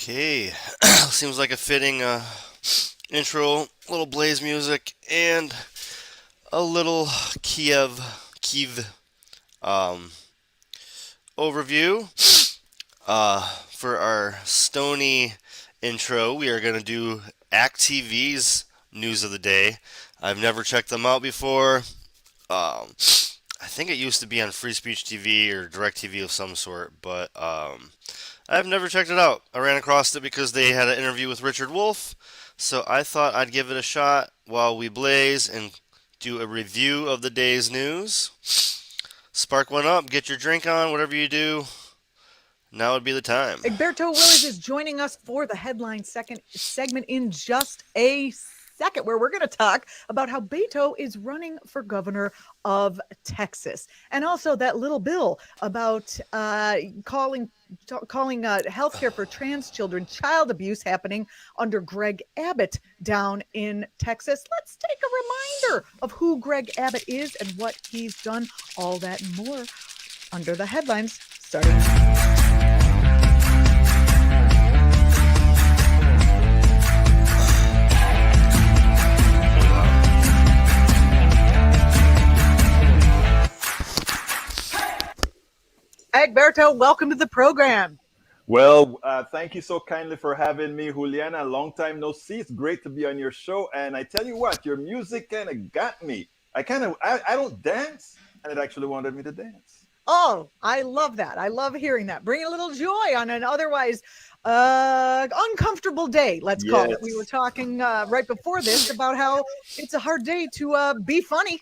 Okay, seems like a fitting intro. Little Blaze music and a little Kiev um, overview. For our Stony intro, we are gonna do Act TV's news of the day. I've never checked them out before. Um, I think it used to be on Free Speech TV or Direct TV of some sort, but I've never checked it out. I ran across it because they had an interview with Richard Wolff, so I thought I'd give it a shot while we blaze and do a review of the day's news. Spark one up, get your drink on, whatever you do. Now would be the time. Egberto Willis is joining us for the headline second segment in just a second, where we're going to talk about how Beto is running for governor of Texas, and also that little bill about calling healthcare for trans children child abuse happening under Greg Abbott down in Texas. Let's take a reminder of who Greg Abbott is and what he's done. All that and more under the headlines starting now. Egberto, welcome to the program. Well, thank you so kindly for having me, Juliana. Long time no see. It's great to be on your show. And I tell you what, your music kind of got me. I don't dance, and it actually wanted me to dance. Oh, I love that. I love hearing that. Bring a little joy on an otherwise uncomfortable day, let's call it. We were talking right before this about how it's a hard day to be funny.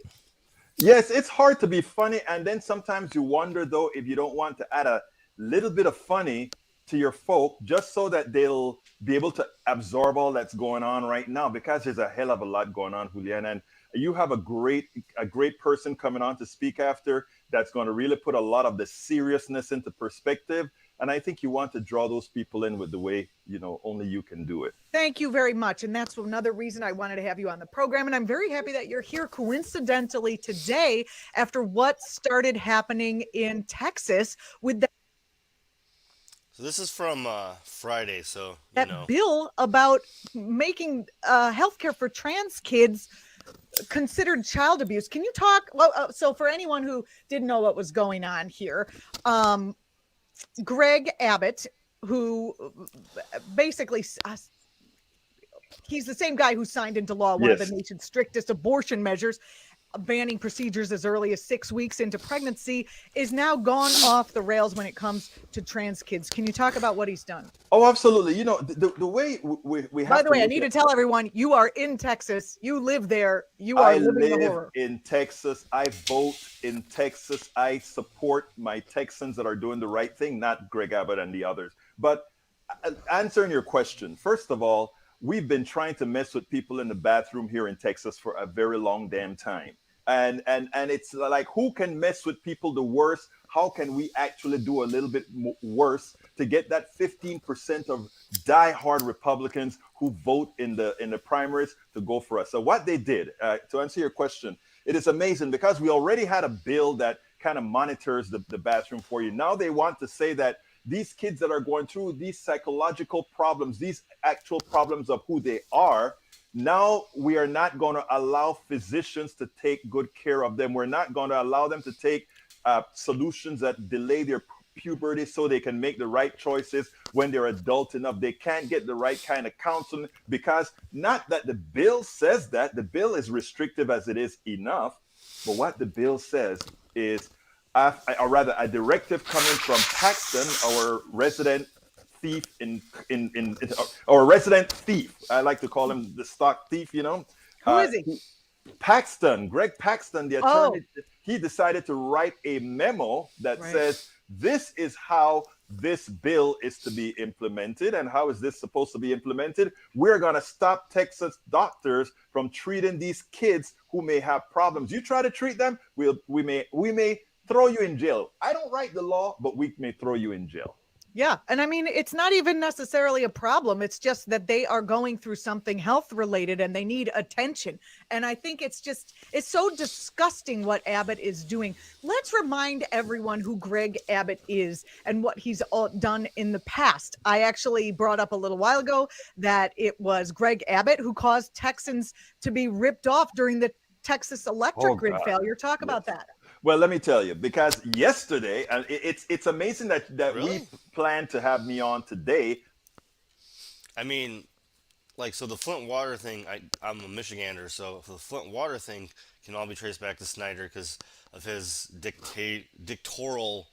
Yes, it's hard to be funny. And then sometimes you wonder, though, if you don't want to add a little bit of funny to your folk just so that they'll be able to absorb all that's going on right now, because there's a hell of a lot going on, Julian. And you have a great person coming on to speak after that's going to really put a lot of the seriousness into perspective. And I think you want to draw those people in with the way, only you can do it. Thank you very much. And that's another reason I wanted to have you on the program. And I'm very happy that you're here coincidentally today after what started happening in Texas with that. So this is from Friday, so that bill about making healthcare for trans kids considered child abuse. Can you talk? Well, so for anyone who didn't know what was going on here, Greg Abbott, who basically he's the same guy who signed into law one of the nation's strictest abortion measures, banning procedures as early as 6 weeks into pregnancy, is now gone off the rails when it comes to trans kids. Can you talk about what he's done? Oh, absolutely. The way we have. By the way, I need to tell everyone, you are in Texas. You live there. You are living the horror. In Texas. I vote in Texas. I support my Texans that are doing the right thing, not Greg Abbott and the others. But answering your question, first of all, we've been trying to mess with people in the bathroom here in Texas for a very long damn time. And it's like, who can mess with people the worst? How can we actually do a little bit worse to get that 15% of diehard Republicans who vote in the primaries to go for us? So what they did, to answer your question, it is amazing because we already had a bill that kind of monitors the bathroom for you. Now they want to say that these kids that are going through these psychological problems, these actual problems of who they are, now we are not going to allow physicians to take good care of them. We're not going to allow them to take solutions that delay their puberty so they can make the right choices when they're adult enough. They can't get the right kind of counseling because not that the bill says that. The bill is restrictive as it is enough. But what the bill says is, or rather a directive coming from Paxton, our resident thief or resident thief. I like to call him the stock thief, Who is he? Paxton, Greg Paxton, the attorney. He decided to write a memo that says, this is how this bill is to be implemented. And how is this supposed to be implemented? We're going to stop Texas doctors from treating these kids who may have problems. You try to treat them, we may throw you in jail. I don't write the law, but we may throw you in jail. Yeah. And I mean, it's not even necessarily a problem. It's just that they are going through something health related and they need attention. And I think it's so disgusting what Abbott is doing. Let's remind everyone who Greg Abbott is and what he's done in the past. I actually brought up a little while ago that it was Greg Abbott who caused Texans to be ripped off during the Texas electric Oh grid God. failure. Talk Yes. about that. Well, let me tell you, because yesterday, and it's amazing that we Really? plan to have me on today. I mean, like, so the Flint water thing, I'm a Michigander, so the Flint water thing can all be traced back to Snyder because of his dictatorial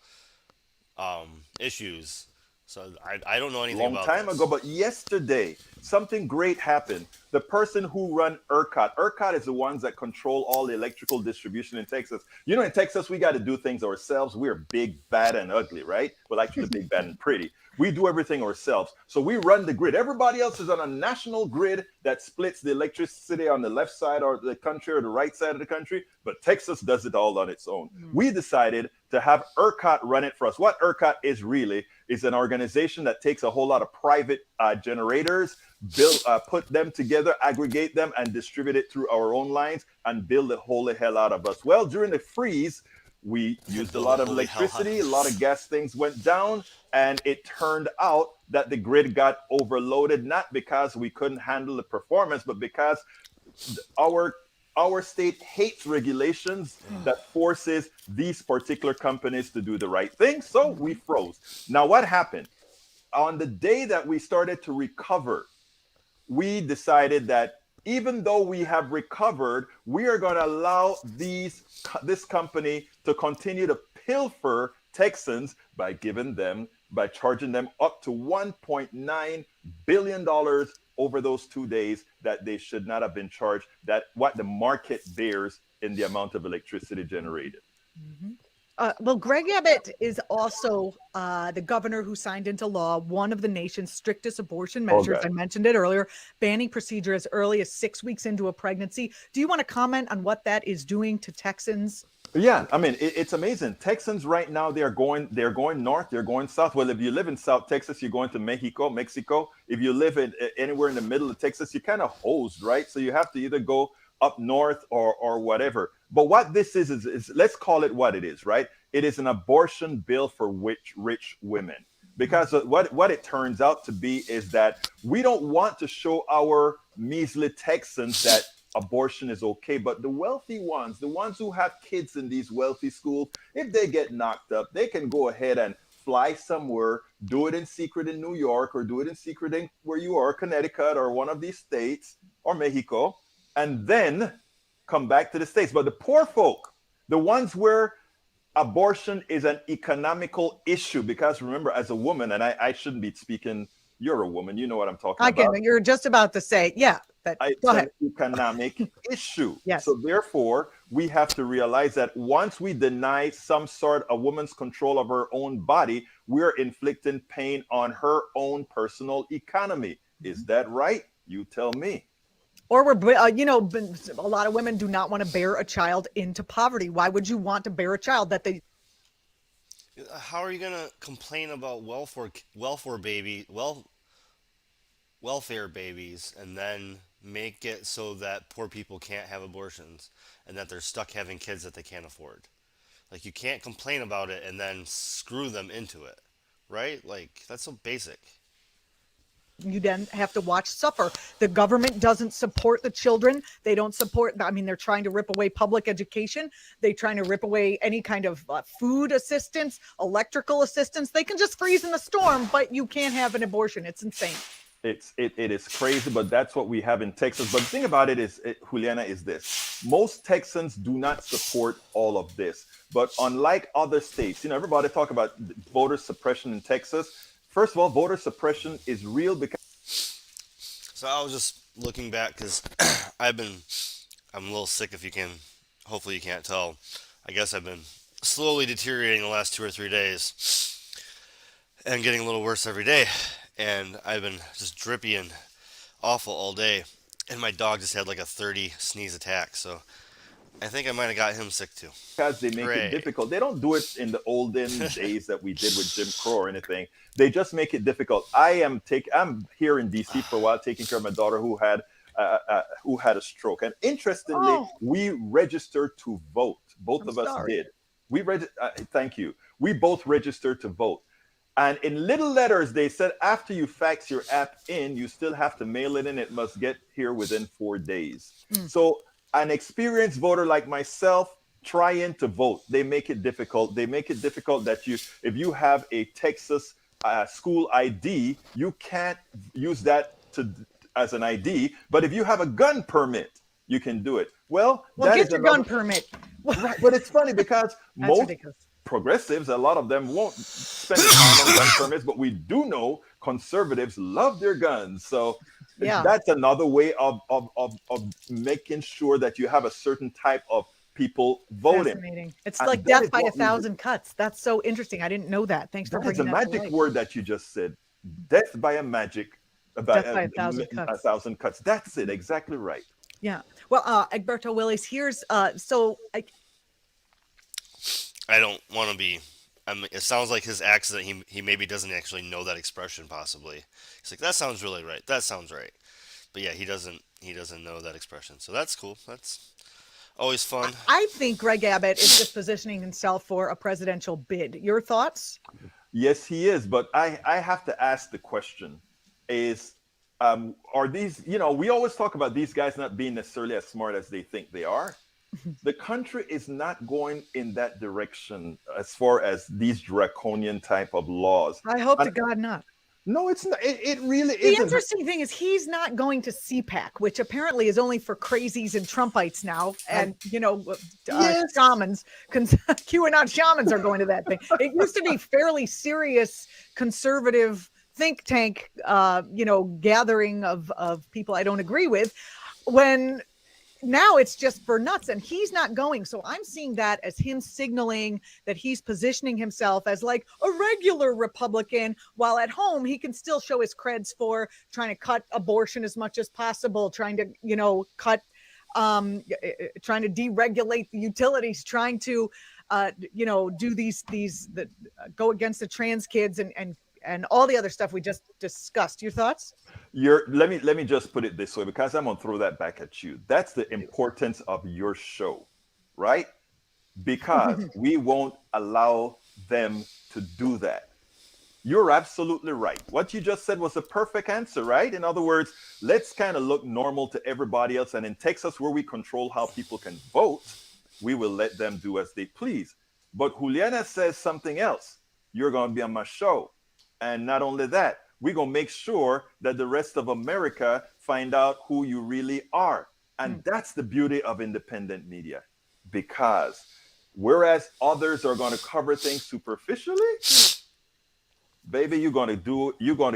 issues. So I don't know anything Long about time ago, this. but yesterday something great happened. The person who run ERCOT is the ones that control all the electrical distribution in Texas. You know, in Texas, we got to do things ourselves. We're big, bad, and ugly, right? Well, actually, big, bad, and pretty. We do everything ourselves. So we run the grid. Everybody else is on a national grid that splits the electricity on the left side of the country or the right side of the country. But Texas does it all on its own. Mm. We decided to have ERCOT run it for us. What ERCOT is really is an organization that takes a whole lot of private generators, put them together, aggregate them, and distribute it through our own lines and build the holy hell out of us. Well, during the freeze, we used a Build a lot of holy hell out electricity, of a lot of us. gas things went down, and it turned out that the grid got overloaded, not because we couldn't handle the performance, but because our our state hates regulations that forces these particular companies to do the right thing. So we Mhm. froze. Now, what happened? On the day that we started to recover, we decided that even though we have recovered, we are going to allow this company to continue to pilfer Texans by charging them up to $1.9 billion over those 2 days that they should not have been charged. That what the market bears in the amount of electricity generated. Mhm. Well, Greg Abbott is also the governor who signed into law one of the nation's strictest abortion Oh measures. God. I mentioned it earlier, banning procedure as early as 6 weeks into a pregnancy. Do you want to comment on what that is doing to Texans? Yeah, I mean it's amazing. Texans right now they're going north, they're going south. Well, if you live in South Texas, you're going to Mexico. If you live anywhere in the middle of Texas, you're kind of hosed, right? So you have to either go up north or whatever. But what this is let's call it what it is, right? It is an abortion bill for rich women. Because what it turns out to be is that we don't want to show our measly Texans that abortion is okay. But the wealthy ones, the ones who have kids in these wealthy schools, if they get knocked up, they can go ahead and fly somewhere, do it in secret in New York, or do it in secret in where you are, Connecticut, or one of these states, or Mexico, and then come back to the States. But the poor folk, the ones where abortion is an economical issue, because remember, as a woman, and I shouldn't be speaking, you're a woman, you know what I'm talking I can. about. You're just about to say, yeah. That. Go It's ahead. an economic issue. Yes. So therefore, we have to realize that once we deny some sort of woman's control of her own body, we're inflicting pain on her own personal economy. Is that right? You tell me. Or a lot of women do not want to bear a child into poverty. Why would you want to bear a child that they How are you gonna complain about welfare babies and then make it so that poor people can't have abortions and that they're stuck having kids that they can't afford? Like, you can't complain about it and then screw them into it, right? Like, that's so basic. you then have to watch suffer. The government doesn't support the children. They don't support, I mean, they're trying to rip away public education. They're trying to rip away any kind of food assistance, electrical assistance. They can just freeze in the storm, but you can't have an abortion. It's insane. It is crazy, but that's what we have in Texas. But the thing about Juliana, is this: most Texans do not support all of this. But unlike other states, everybody talk about voter suppression in Texas. First of all, voter suppression is real because So I was just looking back because I'm a little sick. If you can, hopefully you can't tell. I guess I've been slowly deteriorating the last 2 or 3 days and getting a little worse every day. And I've been just drippy and awful all day. And my dog just had like a 30 sneeze attack. So I think I might have got him sick too. Because they make it Hooray. difficult. They don't do it in the olden days that we did with Jim Crow or anything. They just make it difficult. I'm here in DC for a while, taking care of my daughter who had a stroke. And interestingly, Oh, we registered to vote. Both I'm of us sorry. did. Thank you. We both registered to vote. And in little letters, they said after you fax your app in, you still have to mail it in. It must get here within 4 days. Mm. So, an experienced voter like myself, trying to vote, they make it difficult. They make it difficult that if you have a Texas school ID, you can't use that as an ID. But if you have a gun permit, you can do it. Well, Well, that is get your another gun permit. right. But it's funny because That's most ridiculous. progressives, a lot of them won't spend the time on gun permits, but we do know conservatives love their guns. So Yeah. that's another way of making sure that you have a certain type of people voting. Fascinating. It's And like that death is by a what we do. thousand cuts. That's so interesting. I didn't know that. Thanks for That is a bringing that to magic light. word that you just said. Death by a magic, by Death by a thousand a cuts. thousand cuts. That's it. Exactly right. Yeah. Well, Egberto Willis, here's I don't want to be. It sounds like his accent. He maybe doesn't actually know that expression. Possibly, he's like that sounds really right. That sounds right. But yeah, he doesn't know that expression. So that's cool. That's always fun. I think Greg Abbott is just positioning himself for a presidential bid. Your thoughts? Yes, he is. But I have to ask the question: Is are these? We always talk about these guys not being necessarily as smart as they think they are. The country is not going in that direction as far as these draconian type of laws. I hope to And God not. no, it's not. It really The isn't. interesting thing is he's not going to CPAC, which apparently is only for crazies and Trumpites now. And And, yes, shamans, QAnon shamans are going to that thing. It used to be fairly serious conservative think tank, gathering of people I don't agree with. When now it's just for nuts and he's not going. So I'm seeing that as him signaling that he's positioning himself as like a regular Republican, while at home he can still show his creds for trying to cut abortion as much as possible, trying to, cut trying to deregulate the utilities, trying to do these that go against the trans kids and all the other stuff we just discussed. Your thoughts? let me just put it this way because I'm gonna throw that back at you. That's the importance of your show, right? Because we won't allow them to do that. You're absolutely right. What you just said was a perfect answer, right? In other words, let's kind of look normal to everybody else. And in Texas, where we control how people can vote, we will let them do as they please. But Juliana says something else. You're going to be on my show. And not only that, we're going to make sure that the rest of America find out who you really are. And that's the beauty of independent media. Because whereas others are going to cover things superficially, baby, you're gonna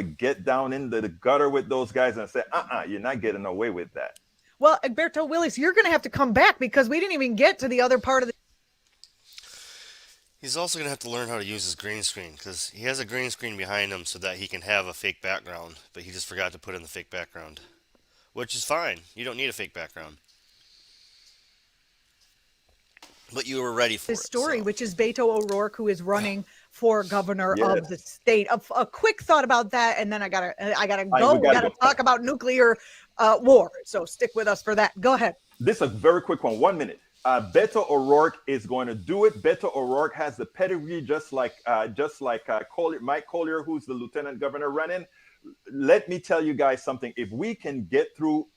get down into the gutter with those guys and say, you're not getting away with that. Well, Egberto Willis, you're going to have to come back because we didn't even get to the other part of the. He's also gonna have to learn how to use his green screen because he has a green screen behind him so that he can have a fake background, but he just forgot to put in the fake background, which is fine. You don't need a fake background, but you were ready for This it. story, So which is Beto O'Rourke, who is running for governor of the Yes, state. A quick thought about that, and then I gotta go. we We gotta gotta go. talk about nuclear war. So stick with us for that. Go ahead. This is a very quick one. 1 minute. Beto O'Rourke is going to do it. Beto O'Rourke has the pedigree, just like Collier, Mike Collier, who's the lieutenant governor running. Let me tell you guys something. If we can get through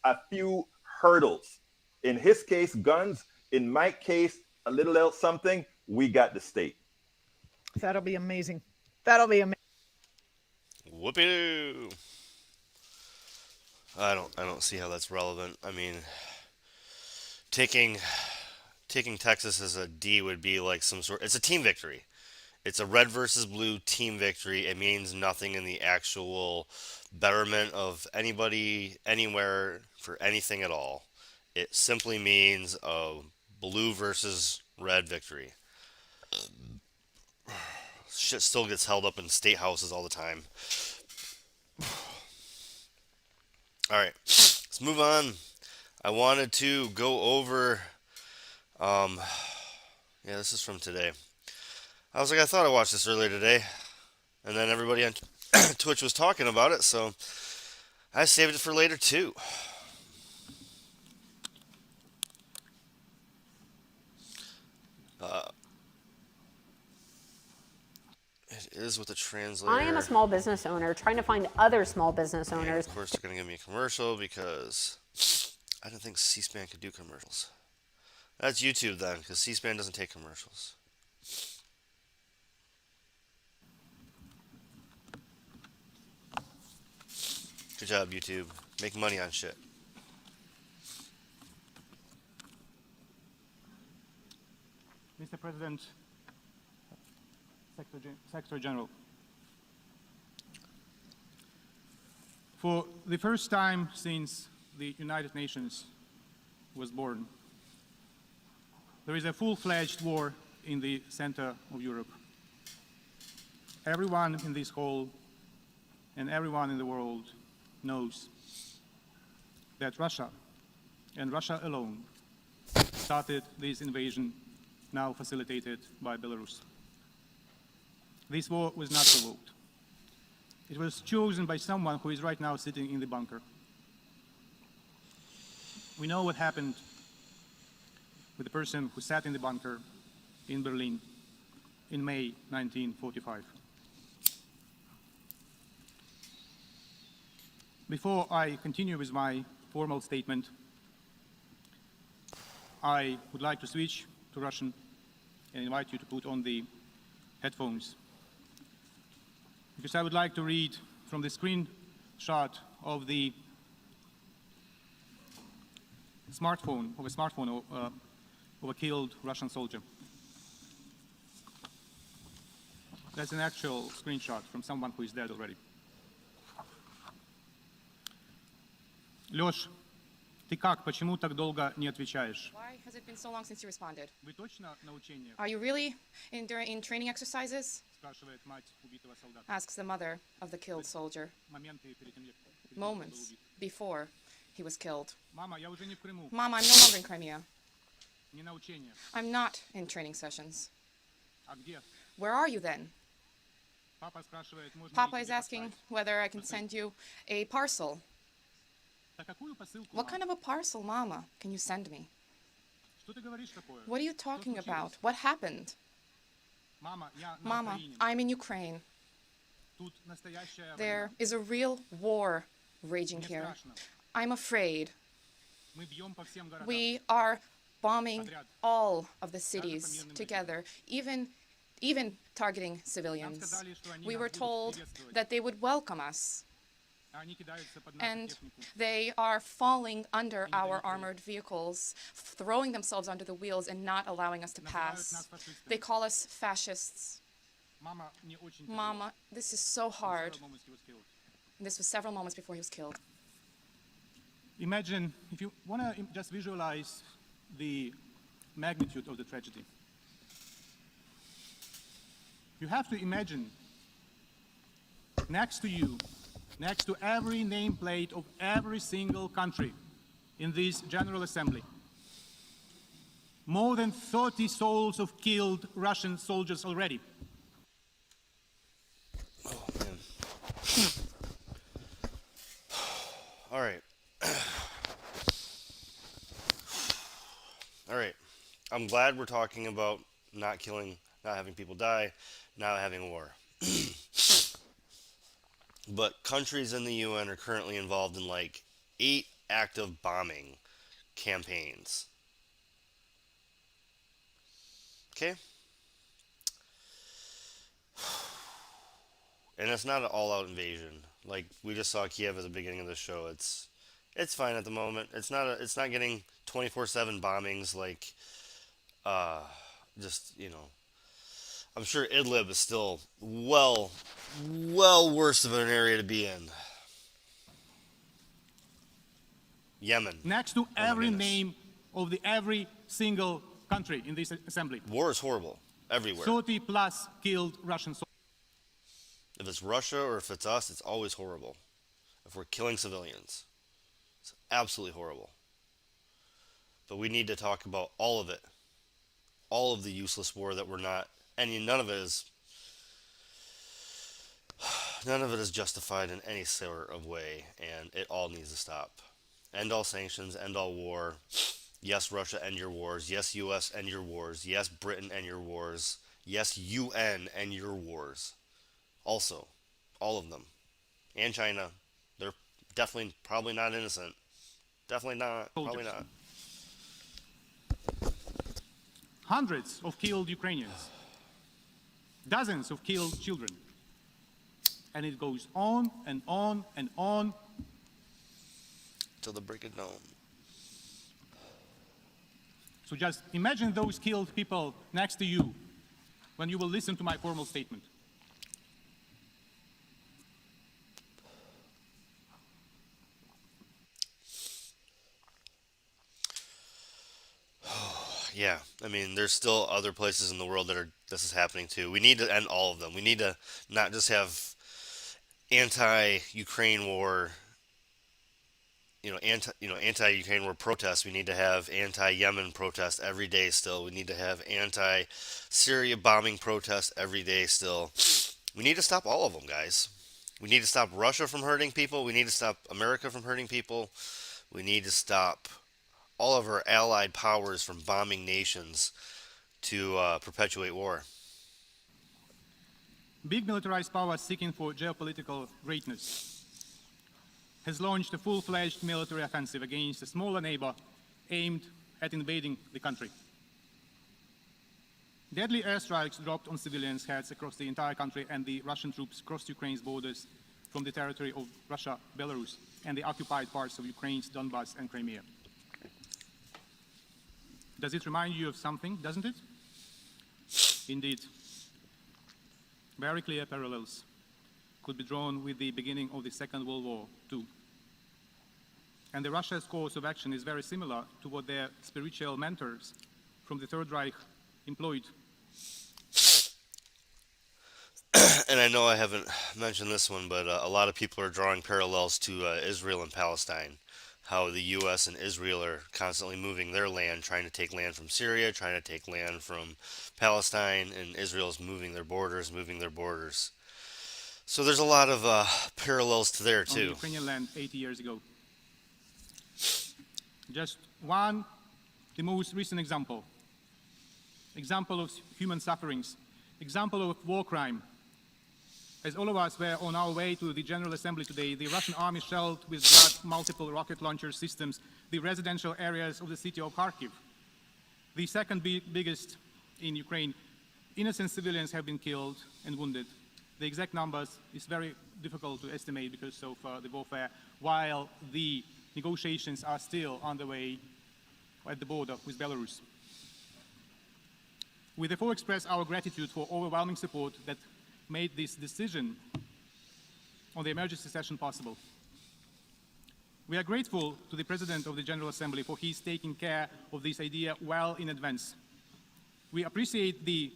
a few hurdles, in his case, guns. In my case, a little else something. We got the state. That'll be amazing. That'll be amazing. whoopee. I don't see how that's relevant. I mean, taking taking Texas as a D would be like some sort. It's a team victory. It's a red versus blue team victory. It means nothing in the actual betterment of anybody anywhere for anything at all. It simply means a blue versus red victory. Shit still gets held up in state houses all the time. All right, let's move on. I wanted to go over Um, yeah, this is from today. I was like, I thought I watched this earlier today, and then everybody on Twitch was talking about it, so I saved it for later too. Uh, it is with the I am a translator. small business owner trying to find other small business And owners. of course, they're gonna give me a commercial because I didn't think C-SPAN could do commercials. That's YouTube then, because C-SPAN doesn't take commercials. Good job, YouTube. Make money on shit. Mr. President, Secretary General, for the first time since the United Nations was born, there is a full-fledged war in the center of Europe. Everyone in this hall and everyone in the world knows that Russia, and Russia alone, started this invasion now facilitated by Belarus. This war was not provoked. It was chosen by someone who is right now sitting in the bunker. We know what happened with the person who sat in the bunker in Berlin in May 1945. Before I continue with my formal statement, I would like to switch to Russian and invite you to put on the headphones, because I would like to read from the screenshot of the smartphone of a killed Russian soldier. That's an actual screenshot from someone who is dead already. Лёш, ты как? Почему так долго не отвечаешь? Why has it been so long since you responded? Вы точно на учениях? Are you really in training exercises? Спрашивает мать убитого солдата. Asks the mother of the killed soldier Моменты перед тем, как он был moments убит. before he was killed. Мама, я уже не в Крыму, Mom, I'm no longer in Crimea. не на учениях. I'm not in training sessions. А где? Where are you then? Папа спрашивает, можно ли Papa is тебе asking послать? whether I can send you a parcel. Да какую посылку, What мама? kind of a parcel, Mama, can you send me? Что ты говоришь такое? What are you talking случилось? about? What happened? Мама, я на Mama, Украине. I'm in Ukraine. Тут настоящая There война. is a real war raging Мне here. страшно. I'm afraid. Мы бьем по всем городам. We are bombing Подряд. all of the cities мирным together, even targeting Нам civilians. сказали, что они We нас were будут told приветствовать. that they would welcome us, А они кидаются под нашу and технику. they are falling under не our дают armored vehicles, throwing themselves under the wheels and not allowing us to Называют pass. нас фашистами. They call us fascists. Мама, мне очень тяжело. Mama, this is so hard. Several moments he was killed. This was several moments before he was killed. Imagine, if you want to just visualize the magnitude of the tragedy, you have to imagine next to you, next to every nameplate of every single country in this General Assembly, more than 30 souls of killed Russian soldiers already. Oh, man. All right. All right. I'm glad we're talking about not killing, not having people die, not having war. But countries in the UN are currently involved in like 8 active bombing campaigns. Okay? And it's not an all-out invasion. Like we just saw Kiev at the beginning of the show. It's fine at the moment. It's not getting 24/7 bombings like just, I'm sure Idlib is still well worse of an area to be in. Yemen. Next to my every goodness. name of every single country in this assembly. War is horrible everywhere. 30 plus killed Russian soldiers. If it's Russia or if it's us, it's always horrible. If we're killing civilians, it's absolutely horrible. But we need to talk about all of it all of the useless war that we're not, and none of it is justified in any sort of way, and it all needs to stop. End all sanctions, end all war. Yes, Russia, end your wars. Yes, U.S., end your wars. Yes, Britain, end your wars. Yes, UN, end your wars. Also, all of them. And China. They're definitely, probably not innocent. Definitely not. Probably soldiers. not. Hundreds of killed Ukrainians. Dozens of killed children. And it goes on and on and on. Till the break of dawn. So just imagine those killed people next to you when you will listen to my formal statement. Yeah, I mean, there's still other places in the world that this is happening to. We need to end all of them. We need to not just have anti-Ukraine war, anti-Ukraine war protests. We need to have anti-Yemen protests every day still. We need to have anti-Syria bombing protests every day still. We need to stop all of them, guys. We need to stop Russia from hurting people. We need to stop America from hurting people. We need to stop all of our allied powers from bombing nations to perpetuate war. Big militarized power seeking for geopolitical greatness has launched a full-fledged military offensive against a smaller neighbor aimed at invading the country. Deadly airstrikes dropped on civilians' heads across the entire country, and the Russian troops crossed Ukraine's borders from the territory of Russia, Belarus, and the occupied parts of Ukraine's Donbas and Crimea. Does it remind you of something, doesn't it? Indeed. Very clear parallels could be drawn with the beginning of the Second World War, too. And the Russia's course of action is very similar to what their spiritual mentors from the Third Reich employed. And I know I haven't mentioned this one, but a lot of people are drawing parallels to Israel and Palestine. How the U.S. and Israel are constantly moving their land, trying to take land from Syria, trying to take land from Palestine, and Israel's moving their borders. So there's a lot of parallels to there, On the too. Ukrainian land 80 years ago. Just one, the most recent example of human sufferings, example of war crime. As all of us were on our way to the General Assembly today, the Russian army shelled with blood multiple rocket launcher systems the residential areas of the city of Kharkiv, the second biggest in Ukraine. Innocent civilians have been killed and wounded. The exact numbers is very difficult to estimate because of the warfare, while the negotiations are still underway at the border with Belarus. We therefore express our gratitude for overwhelming support that made this decision on the emergency session possible. We are grateful to the President of the General Assembly for his taking care of this idea well in advance. We appreciate the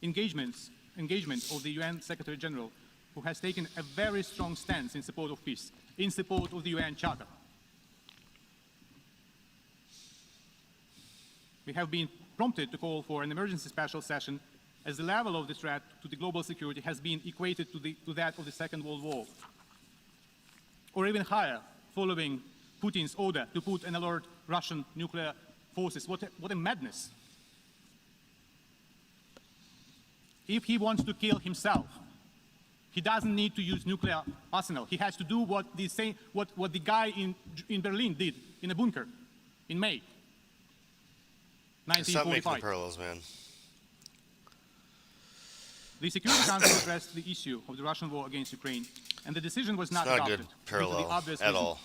engagement of the UN Secretary General, who has taken a very strong stance in support of peace, in support of the UN Charter. We have been prompted to call for an emergency special session as the level of the threat to the global security has been equated to that of the Second World War, or even higher, following Putin's order to put and alert Russian nuclear forces. What a madness. If he wants to kill himself, he doesn't need to use nuclear arsenal. He has to do what the guy in Berlin did in a bunker in May 1945. Stop making the parallels, man. The Security Council addressed the issue of the Russian war against Ukraine, and the decision was not adopted. It's not a good parallel due to the obvious at reason. all.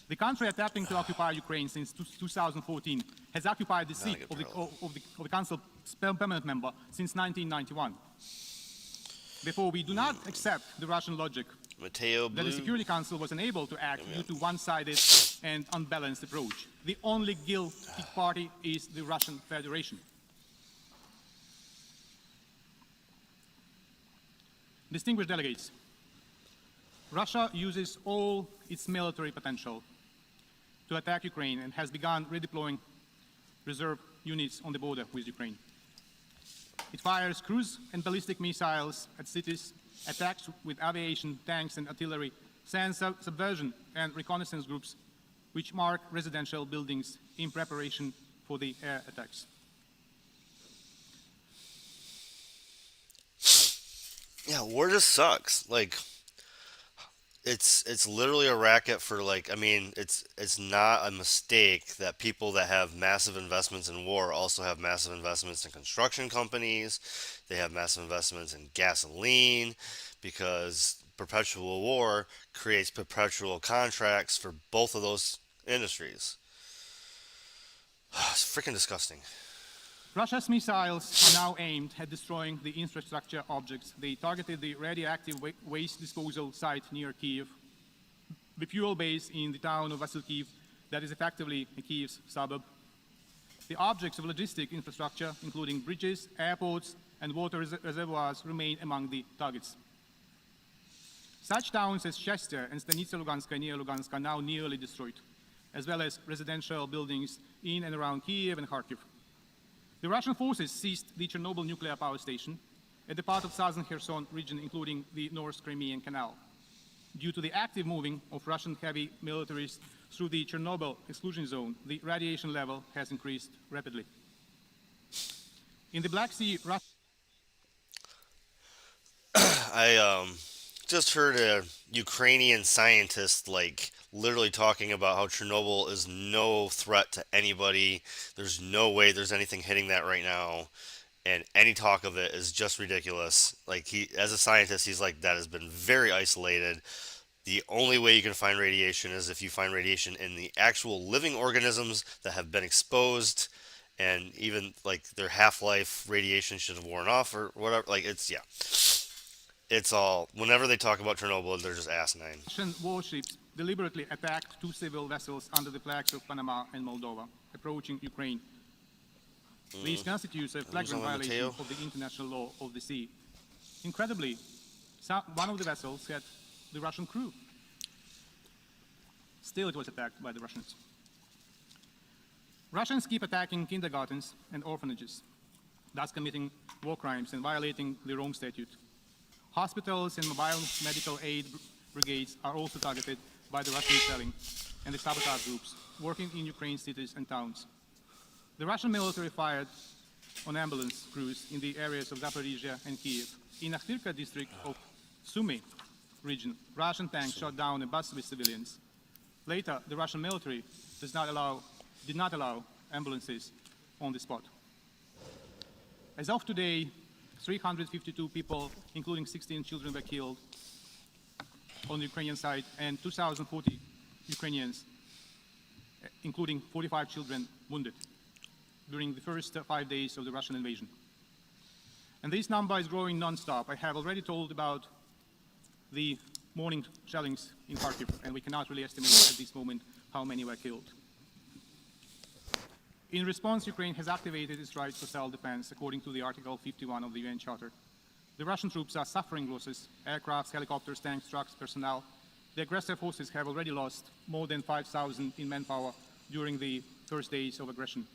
The country attempting to occupy Ukraine since 2014 has occupied the seat of the Council's permanent member since 1991. Therefore, we do not accept the Russian logic Mateo that the Blue. Security Council was unable to act due to one-sided and unbalanced approach. The only guilty party is the Russian Federation. Distinguished delegates, Russia uses all its military potential to attack Ukraine and has begun redeploying reserve units on the border with Ukraine. It fires cruise and ballistic missiles at cities, attacks with aviation, tanks, and artillery, sends subversion and reconnaissance groups, which mark residential buildings in preparation for the air attacks. Yeah, war just sucks. Like, it's literally a racket for, like, I mean, it's not a mistake that people that have massive investments in war also have massive investments in construction companies. They have massive investments in gasoline, because perpetual war creates perpetual contracts for both of those industries. It's freaking disgusting. Russia's missiles are now aimed at destroying the infrastructure objects. They targeted the radioactive waste disposal site near Kiev, the fuel base in the town of Vasilkiv, that is effectively a Kiev's suburb. The objects of logistic infrastructure, including bridges, airports, and water reservoirs, remain among the targets. Such towns as Shastia and Stanitsa Luganska near Lugansk are now nearly destroyed, as well as residential buildings in and around Kiev and Kharkiv. The Russian forces seized the Chernobyl nuclear power station at the part of southern Kherson region, including the North Crimean Canal. Due to the active moving of Russian heavy militaries through the Chernobyl exclusion zone, the radiation level has increased rapidly. In the Black Sea, I just heard a Ukrainian scientist, like, literally talking about how Chernobyl is no threat to anybody. There's no way there's anything hitting that right now, and any talk of it is just ridiculous. Like, he, as a scientist, he's like, that has been very isolated. The only way you can find radiation is if you find radiation in the actual living organisms that have been exposed, and even, like, their half-life radiation should have worn off or whatever. Like, it's, yeah. It's all, whenever they talk about Chernobyl, they're just asinine. Russian warships deliberately attacked two civil vessels under the flags of Panama and Moldova, approaching Ukraine. This constitutes a flagrant violation of the international law of the sea. Incredibly, one of the vessels had the Russian crew. Still, it was attacked by the Russians. Russians keep attacking kindergartens and orphanages, thus committing war crimes and violating the Rome Statute. Hospitals and mobile medical aid brigades are also targeted by the Russian selling and the sabotage groups working in Ukraine's cities and towns. The Russian military fired on ambulance crews in the areas of Zaporizhia and Kiev. In Akhtirka district of Sumy region, Russian tanks shot down a bus with civilians. Later, the Russian military did not allow ambulances on the spot. As of today, 352 people, including 16 children, were killed on the Ukrainian side, and 2,040 Ukrainians, including 45 children, wounded during the first 5 days of the Russian invasion. And this number is growing non-stop. I have already told about the morning shellings in Kharkiv, and we cannot really estimate at this moment how many were killed. In response, Ukraine has activated its right to self-defense according to the Article 51 of the UN Charter. The Russian troops are suffering losses: aircrafts, helicopters, tanks, trucks, personnel. The aggressive forces have already lost more than 5,000 in manpower during the first days of aggression.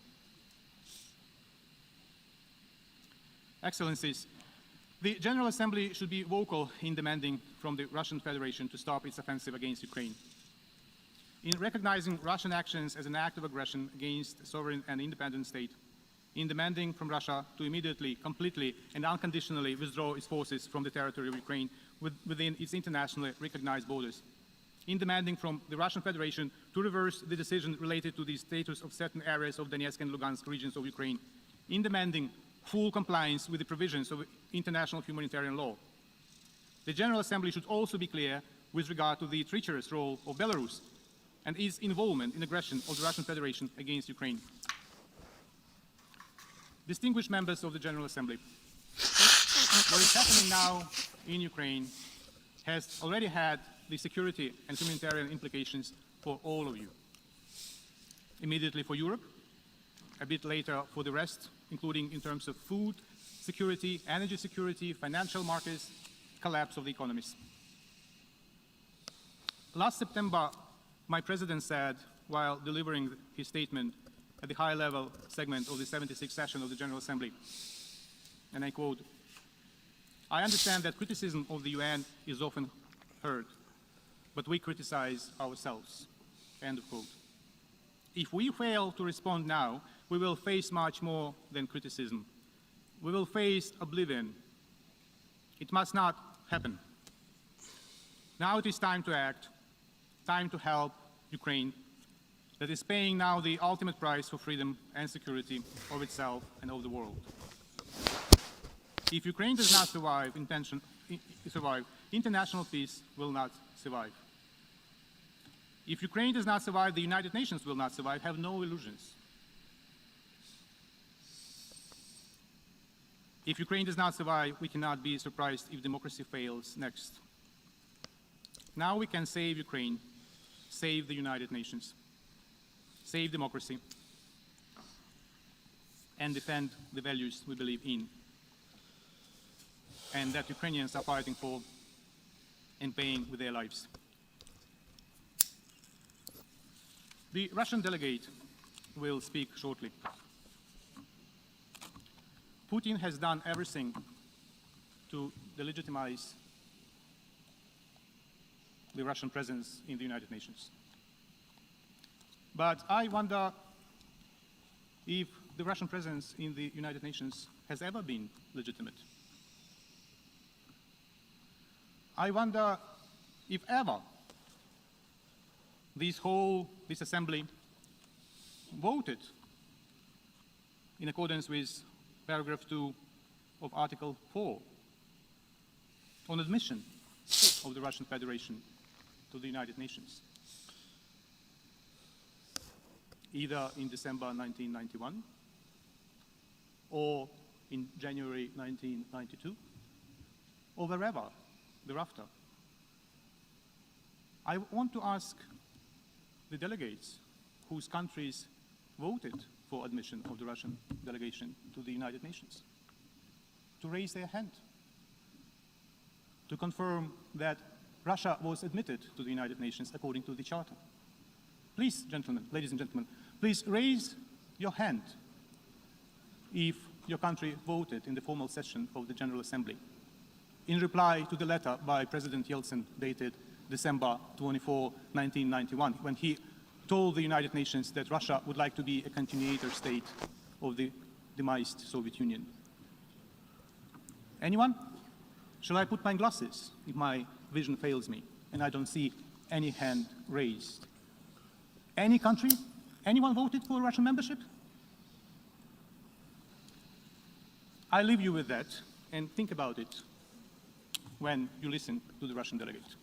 Excellencies, the General Assembly should be vocal in demanding from the Russian Federation to stop its offensive against Ukraine. In recognizing Russian actions as an act of aggression against a sovereign and independent state, in demanding from Russia to immediately, completely, and unconditionally withdraw its forces from the territory of Ukraine within its internationally recognized borders, in demanding from the Russian Federation to reverse the decision related to the status of certain areas of Donetsk and Lugansk regions of Ukraine, in demanding full compliance with the provisions of international humanitarian law. The General Assembly should also be clear with regard to the treacherous role of Belarus and its involvement in aggression of the Russian Federation against Ukraine. Distinguished members of the General Assembly, what is happening now in Ukraine has already had the security and humanitarian implications for all of you. Immediately for Europe, a bit later for the rest, including in terms of food security, energy security, financial markets, collapse of the economies. Last September, my president said, while delivering his statement, at the high-level segment of the 76th session of the General Assembly. And I quote, "I understand that criticism of the UN is often heard, but we criticize ourselves." End of quote. If we fail to respond now, we will face much more than criticism. We will face oblivion. It must not happen. Now it is time to act, time to help Ukraine, that is paying now the ultimate price for freedom and security of itself and of the world. If Ukraine does not survive, international peace will not survive. If Ukraine does not survive, the United Nations will not survive. Have no illusions. If Ukraine does not survive, we cannot be surprised if democracy fails next. Now we can save Ukraine, save the United Nations, save democracy, and defend the values we believe in, and that Ukrainians are fighting for and paying with their lives. The Russian delegate will speak shortly. Putin has done everything to delegitimize the Russian presence in the United Nations. But I wonder if the Russian presence in the United Nations has ever been legitimate. I wonder if ever this assembly voted in accordance with paragraph 2 of Article 4 on admission of the Russian Federation to the United Nations, either in December 1991 or in January 1992 or wherever thereafter. I want to ask the delegates whose countries voted for admission of the Russian delegation to the United Nations to raise their hand, to confirm that Russia was admitted to the United Nations according to the Charter. Please, gentlemen, ladies and gentlemen, please raise your hand if your country voted in the formal session of the General Assembly in reply to the letter by President Yeltsin dated December 24, 1991, when he told the United Nations that Russia would like to be a continuator state of the demised Soviet Union. Anyone? Shall I put my glasses if my vision fails me and I don't see any hand raised? Any country? Anyone voted for Russian membership? I leave you with that and think about it when you listen to the Russian delegate.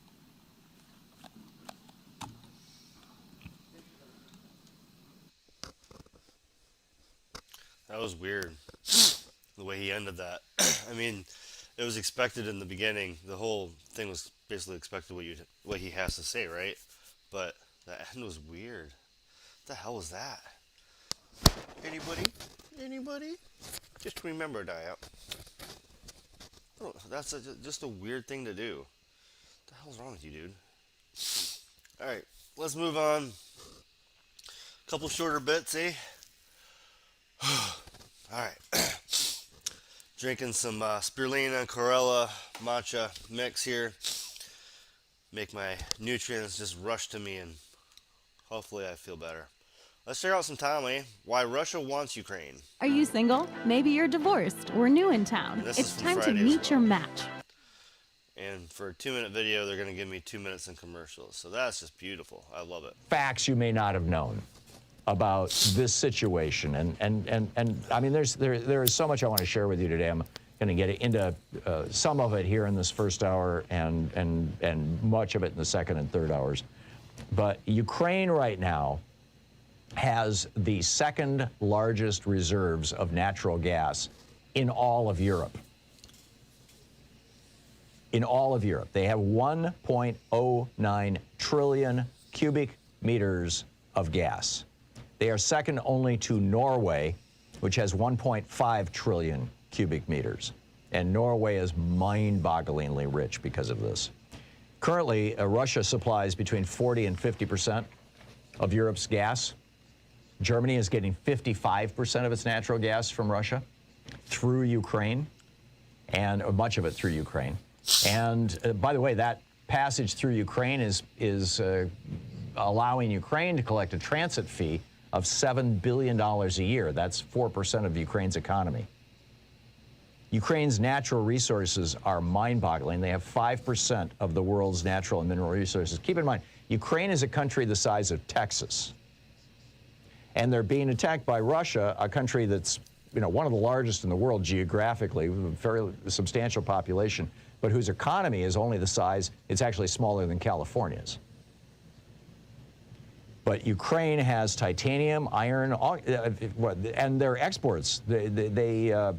That was weird, the way he ended that. I mean, it was expected in the beginning. The whole thing was basically expected what he has to say, right? But the end was weird. What the hell was that? Anybody? Anybody? Just remember, Diap. Oh, that's just a weird thing to do. What the hell's wrong with you, dude? Alright, let's move on. Couple shorter bits, eh? Alright. Drinking some spirulina, chlorella, matcha mix here. Make my nutrients just rush to me and hopefully I feel better. Let's check out some time, eh? Why Russia wants Ukraine. Are you single? Maybe you're divorced or new in town. This It's is from time to Friday meet as your well. match. And for a 2-minute video, they're going to give me 2 minutes in commercials. So that's just beautiful. I love it. Facts you may not have known about this situation. And I mean, there is so much I want to share with you today. I'm going to get into some of it here in this first hour and much of it in the second and third hours. But Ukraine right now has the second largest reserves of natural gas in all of Europe. In all of Europe. They have 1.09 trillion cubic meters of gas. They are second only to Norway, which has 1.5 trillion cubic meters. And Norway is mind-bogglingly rich because of this. Currently, Russia supplies between 40 and 50% of Europe's gas. Germany is getting 55% of its natural gas from Russia through Ukraine, and much of it through Ukraine. And by the way, that passage through Ukraine is allowing Ukraine to collect a transit fee of $7 billion a year. That's 4% of Ukraine's economy. Ukraine's natural resources are mind-boggling. They have 5% of the world's natural and mineral resources. Keep in mind, Ukraine is a country the size of Texas. And they're being attacked by Russia, a country that's, you know, one of the largest in the world geographically, with a very substantial population, but whose economy is only the size, it's actually smaller than California's. But Ukraine has titanium, iron, and their exports. They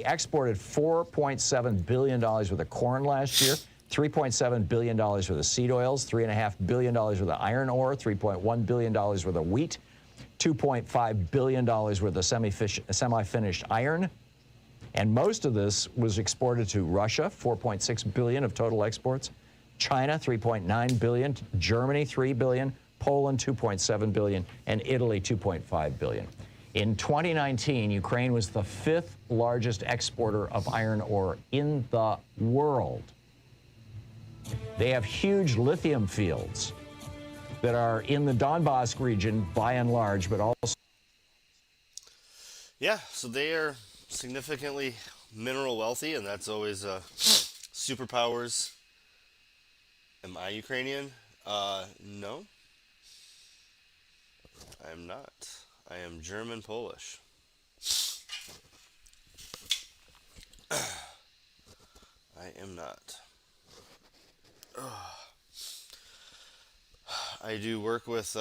exported $4.7 billion worth of corn last year, $3.7 billion worth of seed oils, $3.5 billion worth of iron ore, $3.1 billion worth of wheat, $2.5 billion worth of semi-finished iron. And most of this was exported to Russia, $4.6 billion of total exports, China, $3.9 billion, Germany, $3 billion, Poland, $2.7 billion, and Italy, $2.5 billion. In 2019, Ukraine was the 5th largest exporter of iron ore in the world. They have huge lithium fields that are in the Donbass region by and large, but also... Yeah, so they are significantly mineral wealthy, and that's always superpowers. Am I Ukrainian? No. I am not. I am German Polish. I am not. I do work with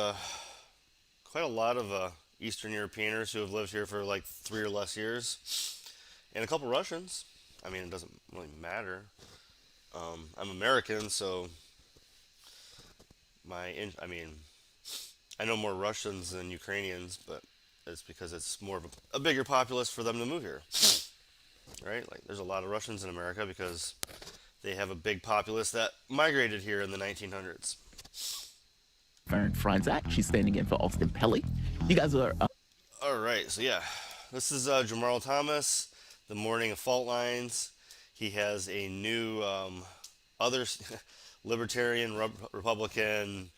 quite a lot of Eastern Europeaners who have lived here for like 3 or less years, and a couple Russians. I mean, it doesn't really matter. I'm American, so I know more Russians than Ukrainians, but it's because it's more of a bigger populace for them to move here, right? Like, there's a lot of Russians in America because they have a big populace that migrated here in the 1900s. Fern Franzak, she's standing in for Austin Pelly. You guys are... All right, so yeah, this is Jamarl Thomas, the morning of fault lines. He has a new other libertarian, Republican,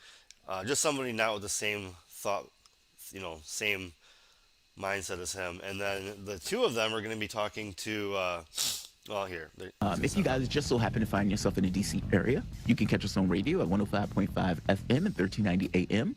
just somebody not with the same thought, same mindset as him. And then the two of them are going to be talking to, if you guys just so happen to find yourself in the D.C. area, you can catch us on radio at 105.5 FM and 1390 AM.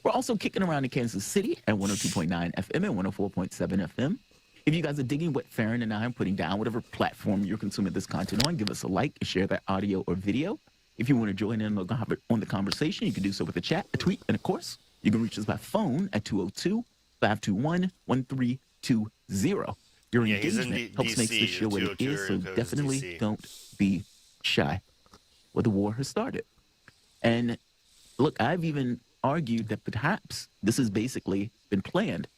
We're also kicking around in Kansas City at 102.9 FM and 104.7 FM. If you guys are digging what Farron and I am putting down, whatever platform you're consuming this content on, give us a like and share that audio or video. If you want to join in on the conversation, you can do so with a chat, a tweet, and of course, you can reach us by phone at 202-521-1320. Your engagement helps make this show what it is, so definitely don't be shy. Well, the war has started. And look, I've even argued that perhaps this has basically been planned.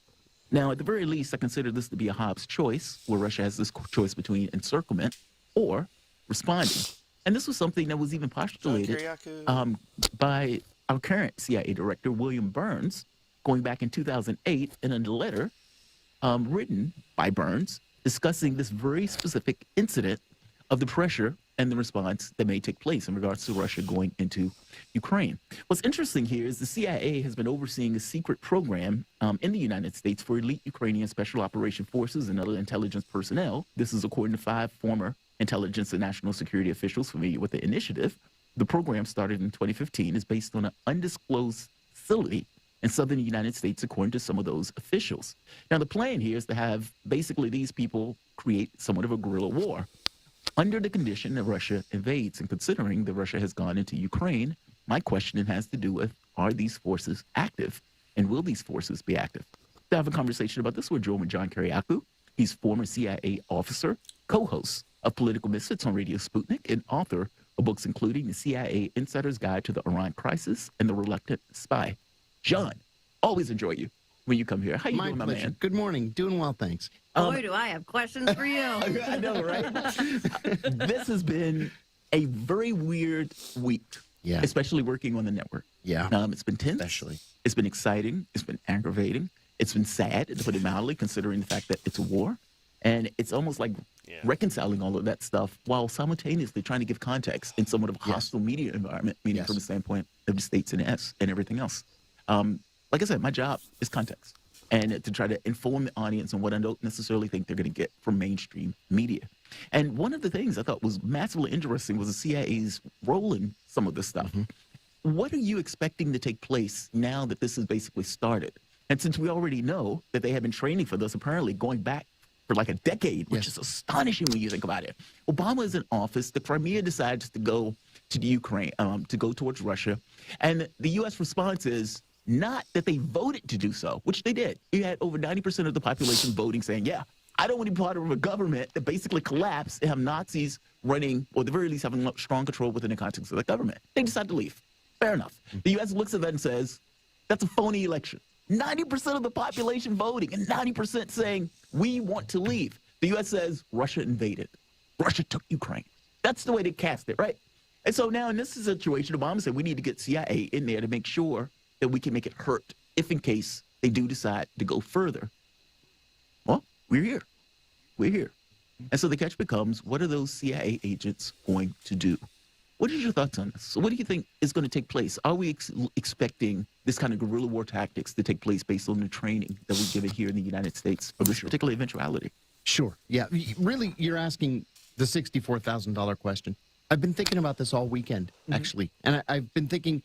Now, at the very least, I consider this to be a Hobbes choice, where Russia has this choice between encirclement or responding. And this was something that was even postulated by our current CIA director, William Burns, going back in 2008 in a letter written by Burns discussing this very specific incident of the pressure and the response that may take place in regards to Russia going into Ukraine. What's interesting here is the CIA has been overseeing a secret program in the United States for elite Ukrainian special operation forces and other intelligence personnel. This is according to 5 former intelligence and national security officials familiar with the initiative. The program started in 2015, is based on an undisclosed facility in southern United States, according to some of those officials. Now, the plan here is to have basically these people create somewhat of a guerrilla war under the condition that Russia invades. And considering that Russia has gone into Ukraine, my question has to do with, are these forces active? And will these forces be active? To have a conversation about this, we're joined with John Kiriakou. He's former CIA officer, co-host of Political Misfits on Radio Sputnik, and author of books including The CIA Insider's Guide to the Iran Crisis and The Reluctant Spy. John, always enjoy you when you come here. How you doing, my man? Good morning. Doing well, thanks. Boy, do I have questions for you. I know, right? This has been a very weird week. Yeah. Especially working on the network. Yeah. It's been tense. Especially. It's been exciting. It's been aggravating. It's been sad, to put it mildly, considering the fact that it's a war. And it's almost like reconciling all of that stuff while simultaneously trying to give context in somewhat of a hostile media environment, meaning from the standpoint of the states and everything else. Like I said, my job is context and to try to inform the audience on what I don't necessarily think they're going to get from mainstream media. And one of the things I thought was massively interesting was the CIA's role in some of this stuff. What are you expecting to take place now that this has basically started? And since we already know that they have been training for this, apparently going back for like a decade, which is astonishing when you think about it. Obama is in office. The Crimea decides to go to the Ukraine, to go towards Russia. And the U.S. response is not that they voted to do so, which they did. You had over 90% of the population voting saying, yeah, I don't want to be part of a government that basically collapsed and have Nazis running, or at the very least having strong control within the context of the government. They decide to leave. Fair enough. The U.S. looks at that and says, that's a phony election. 90% of the population voting and 90% saying we want to leave. The U.S. says Russia invaded. Russia took Ukraine. That's the way they cast it, right? And so now in this situation, Obama said we need to get CIA in there to make sure that we can make it hurt if in case they do decide to go further. Well, we're here. We're here. And so the catch becomes, what are those CIA agents going to do? What are your thoughts on this? So what do you think is going to take place? Are we expecting this kind of guerrilla war tactics to take place based on the training that we give it here in the United States for this particular eventuality? Sure. Yeah. Really, you're asking the $64,000 question. I've been thinking about this all weekend, actually. And I've been thinking,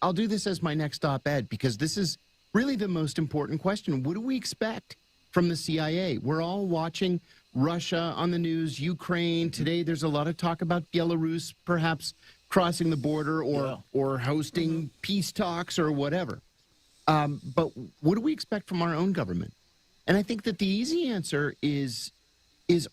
I'll do this as my next op-ed because this is really the most important question. What do we expect from the CIA? We're all watching Russia on the news, Ukraine. Today, there's a lot of talk about Belarus perhaps crossing the border or hosting peace talks or whatever. But what do we expect from our own government? And I think that the easy answer is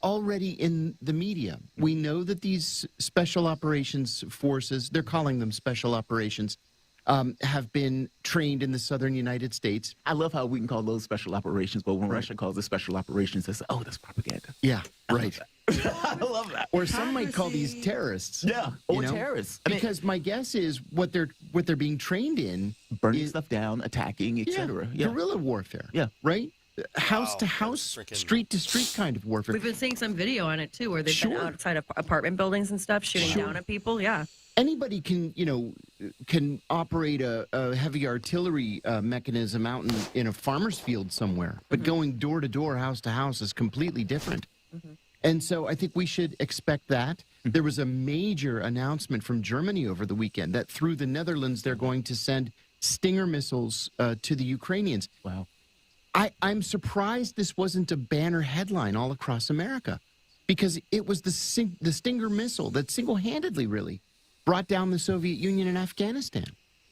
already in the media. We know that these special operations forces, they're calling them special operations, have been trained in the southern United States. I love how we can call those special operations, but when Russia calls it special operations, they say, oh, that's propaganda. Yeah, right. I love that. Or some might call these terrorists. Yeah, or terrorists. Because my guess is what they're being trained in, burning stuff down, attacking, etc. Guerrilla warfare. Yeah, right. House to house, street to street kind of warfare. We've been seeing some video on it too, where they've been outside of apartment buildings and stuff, shooting down at people. Yeah. Anybody can operate a heavy artillery mechanism out in a farmer's field somewhere, but going door to door, house to house is completely different. And so I think we should expect that. There was a major announcement from Germany over the weekend that through the Netherlands, they're going to send Stinger missiles to the Ukrainians. Wow. I'm surprised this wasn't a banner headline all across America, because it was the Stinger missile that single-handedly really brought down the Soviet Union and Afghanistan.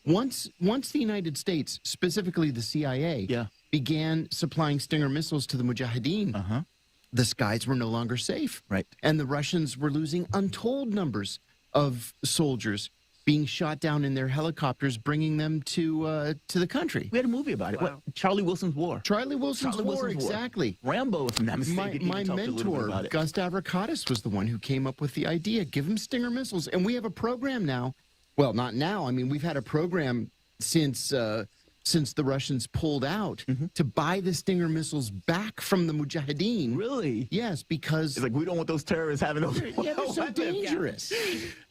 Once the United States, specifically the CIA, began supplying Stinger missiles to the Mujahideen, the skies were no longer safe. Right. And the Russians were losing untold numbers of soldiers being shot down in their helicopters, bringing them to the country. We had a movie about it. Wow. What? Charlie Wilson's War. Charlie Wilson's War, exactly. Rambo, if I'm not mistaken. My mentor, Gus Davrakatis, was the one who came up with the idea. Give them Stinger missiles. And we have a program now. Well, not now. I mean, we've had a program since the Russians pulled out to buy the Stinger missiles back from the Mujahideen. Really? Yes, because... It's like, we don't want those terrorists having those... Yeah, they're so dangerous.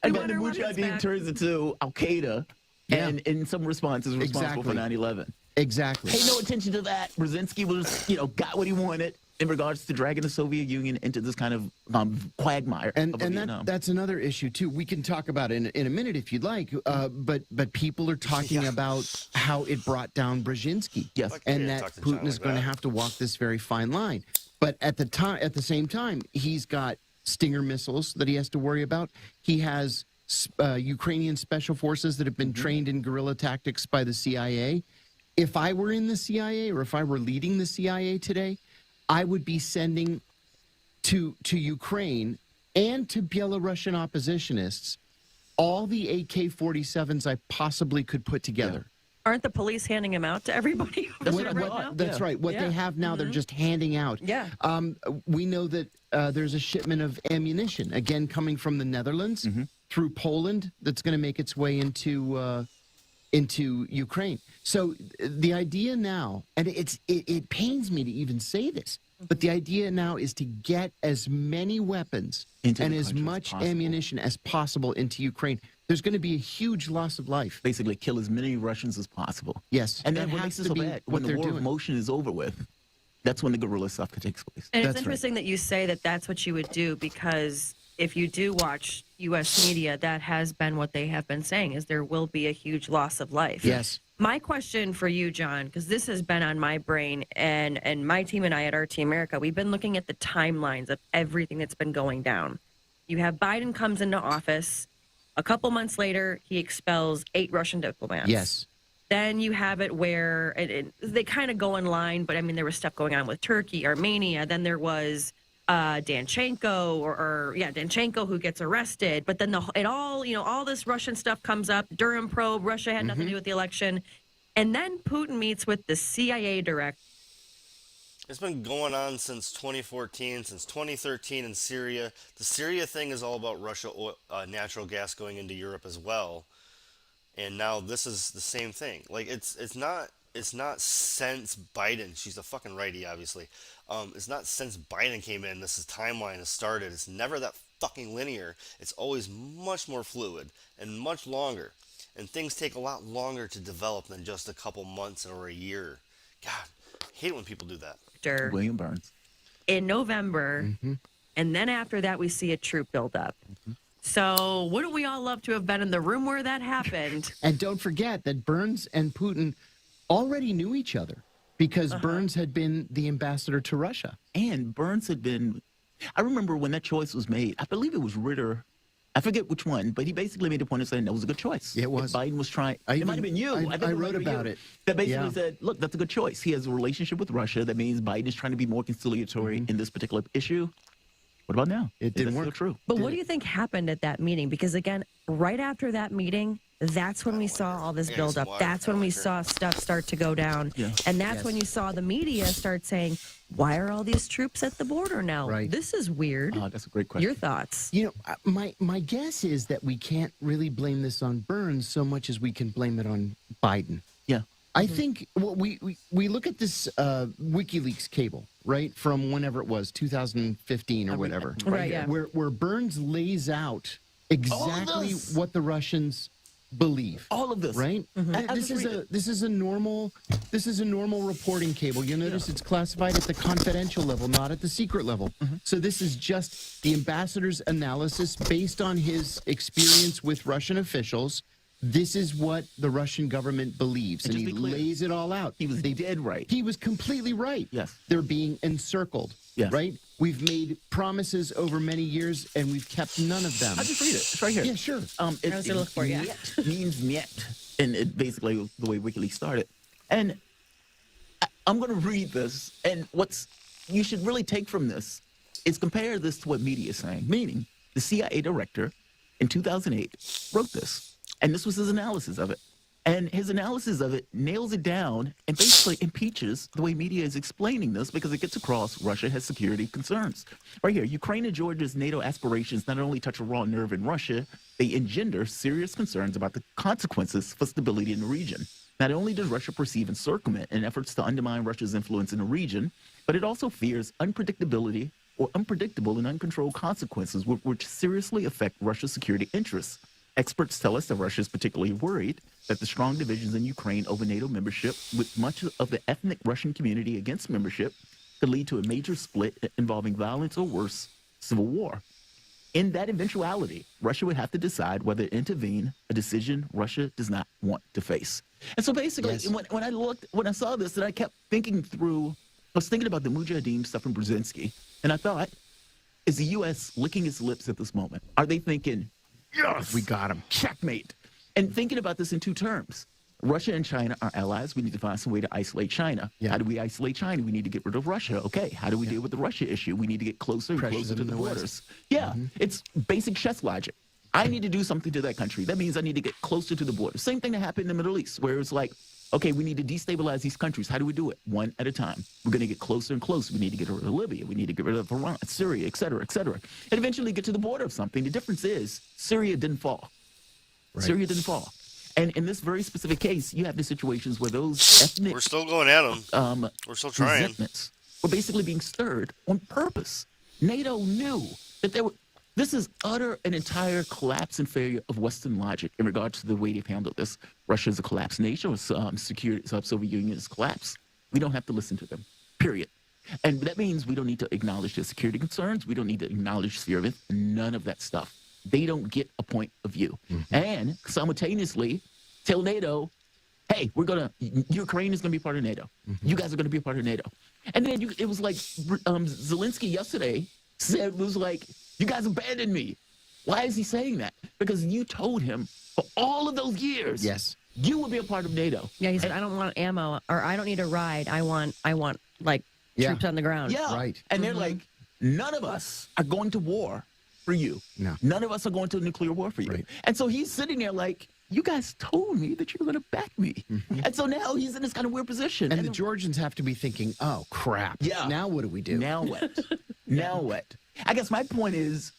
And then the Mujahideen turns into Al-Qaeda, and in some responses responsible for 9/11. Exactly. Pay no attention to that. Brzezinski was, got what he wanted in regards to dragging the Soviet Union into this kind of quagmire. And that's another issue, too. We can talk about it in a minute if you'd like, but people are talking about how it brought down Brzezinski. Yes. And that Putin is going to have to walk this very fine line. But at the same time, he's got Stinger missiles that he has to worry about. He has Ukrainian special forces that have been trained in guerrilla tactics by the CIA. If I were in the CIA or if I were leading the CIA today, I would be sending to Ukraine and to Belarusian oppositionists all the AK-47s I possibly could put together. Aren't the police handing them out to everybody? That's right. What they have now, they're just handing out. Yeah. We know that there's a shipment of ammunition, again, coming from the Netherlands through Poland, that's going to make its way into Ukraine. So the idea now, and it pains me to even say this, but the idea now is to get as many weapons into and as much ammunition as possible into Ukraine. There's going to be a huge loss of life. Basically, kill as many Russians as possible. Yes. And then what makes it so bad, when the war of motion is over with, that's when the guerrilla stuff takes place. And it's interesting that you say that that's what you would do, because if you do watch U.S. media, that has been what they have been saying, is there will be a huge loss of life. Yes. My question for you, John, because this has been on my brain, and my team and I at RT America, we've been looking at the timelines of everything that's been going down. You have Biden comes into office. A couple months later, he expels 8 Russian diplomats. Yes. Then you have it where they kind of go in line, but I mean, there was stuff going on with Turkey, Armenia. Then there was Danchenko, Danchenko, who gets arrested. But then all this Russian stuff comes up. Durham probe, Russia had nothing to do with the election. And then Putin meets with the CIA director. It's been going on since 2014, since 2013 in Syria. The Syria thing is all about Russia natural gas going into Europe as well. And now this is the same thing. Like it's not since Biden. She's a fucking righty, obviously. It's not since Biden came in. This timeline has started. It's never that fucking linear. It's always much more fluid and much longer. And things take a lot longer to develop than just a couple months or a year. God, I hate it when people do that. William Burns. In November, and then after that, we see a troop buildup. So wouldn't we all love to have been in the room where that happened? And don't forget that Burns and Putin already knew each other, because Burns had been the ambassador to Russia. And Burns had been, I remember when that choice was made, I believe it was Ritter, I forget which one, but he basically made a point of saying that was a good choice. It was. If Biden was trying, it might have been you. I wrote about it. That basically said, look, that's a good choice. He has a relationship with Russia. That means Biden is trying to be more conciliatory in this particular issue. What about now? It didn't work. True. But what do you think happened at that meeting? Because again, right after that meeting, that's when we saw all this buildup. That's when we saw stuff start to go down. Yeah. And that's when you saw the media start saying, why are all these troops at the border now? Right. This is weird. That's a great question. Your thoughts? You know, my guess is that we can't really blame this on Burns so much as we can blame it on Biden. Yeah. I think we look at this WikiLeaks cable, right, from whenever it was, 2015 or whatever. Right, yeah. Where Burns lays out exactly what the Russians believe. All of this. Right? This is a normal reporting cable. You'll notice it's classified at the confidential level, not at the secret level. So this is just the ambassador's analysis based on his experience with Russian officials. This is what the Russian government believes, and he lays it all out. He was dead right. He was completely right. Yes. They're being encircled, right? We've made promises over many years, and we've kept none of them. I'll just read it. It's right here. Yeah, sure. Niet means niet, and it basically the way WikiLeaks started. And I'm going to read this, and what's you should really take from this is compare this to what media is saying, meaning the CIA director in 2008 wrote this. And this was his analysis of it. And his analysis of it nails it down and basically impeaches the way media is explaining this, because it gets across Russia has security concerns. Right here, Ukraine and Georgia's NATO aspirations not only touch a raw nerve in Russia, they engender serious concerns about the consequences for stability in the region. Not only does Russia perceive encirclement in efforts to undermine Russia's influence in the region, but it also fears unpredictability or unpredictable and uncontrolled consequences which seriously affect Russia's security interests. Experts tell us that Russia is particularly worried that the strong divisions in Ukraine over NATO membership, with much of the ethnic Russian community against membership, could lead to a major split involving violence or worse, civil war. In that eventuality, Russia would have to decide whether to intervene, a decision Russia does not want to face. And so basically, when I saw this, and I kept thinking through, I was thinking about the Mujahideen stuff in Brzezinski, and I thought, is the U.S. licking its lips at this moment? Are they thinking, yes, we got him, checkmate? And thinking about this in two terms. Russia and China are allies. We need to find some way to isolate China. How do we isolate China? We need to get rid of Russia. Okay, how do we deal with the Russia issue? We need to get closer and closer to the borders. It's basic chess logic. I need to do something to that country. That means I need to get closer to the border. Same thing that happened in the Middle East, where it's like, okay, we need to destabilize these countries. How do we do it? One at a time. We're going to get closer and closer. We need to get rid of Libya. We need to get rid of Iran, Syria, et cetera, and eventually get to the border of something. The difference is Syria didn't fall. Syria didn't fall. And in this very specific case, you have the situations where those ethnic We're still going at them. We're still trying. Resentments were basically being stirred on purpose. NATO knew that there were. This is utter and entire collapse and failure of Western logic in regards to the way they've handled this. Russia is a collapsed nation. Soviet Union is collapsed. We don't have to listen to them. Period. And that means we don't need to acknowledge their security concerns. We don't need to acknowledge fear of it. None of that stuff. They don't get a point of view. And simultaneously tell NATO, hey, Ukraine is going to be part of NATO. You guys are going to be a part of NATO. And then it was like Zelensky yesterday said, was like, you guys abandoned me. Why is he saying that? Because you told him for all of those years, yes, you would be a part of NATO. Yeah, he said, I don't want ammo, or I don't need a ride. I want like troops on the ground. Yeah, right. And they're like, none of us are going to war for you. No. None of us are going to a nuclear war for you. Right. And so he's sitting there like, you guys told me that you were going to back me. And so now he's in this kind of weird position. And the Georgians have to be thinking, oh, crap. Yeah. Now what do we do? Now what? Now what? I guess my point is,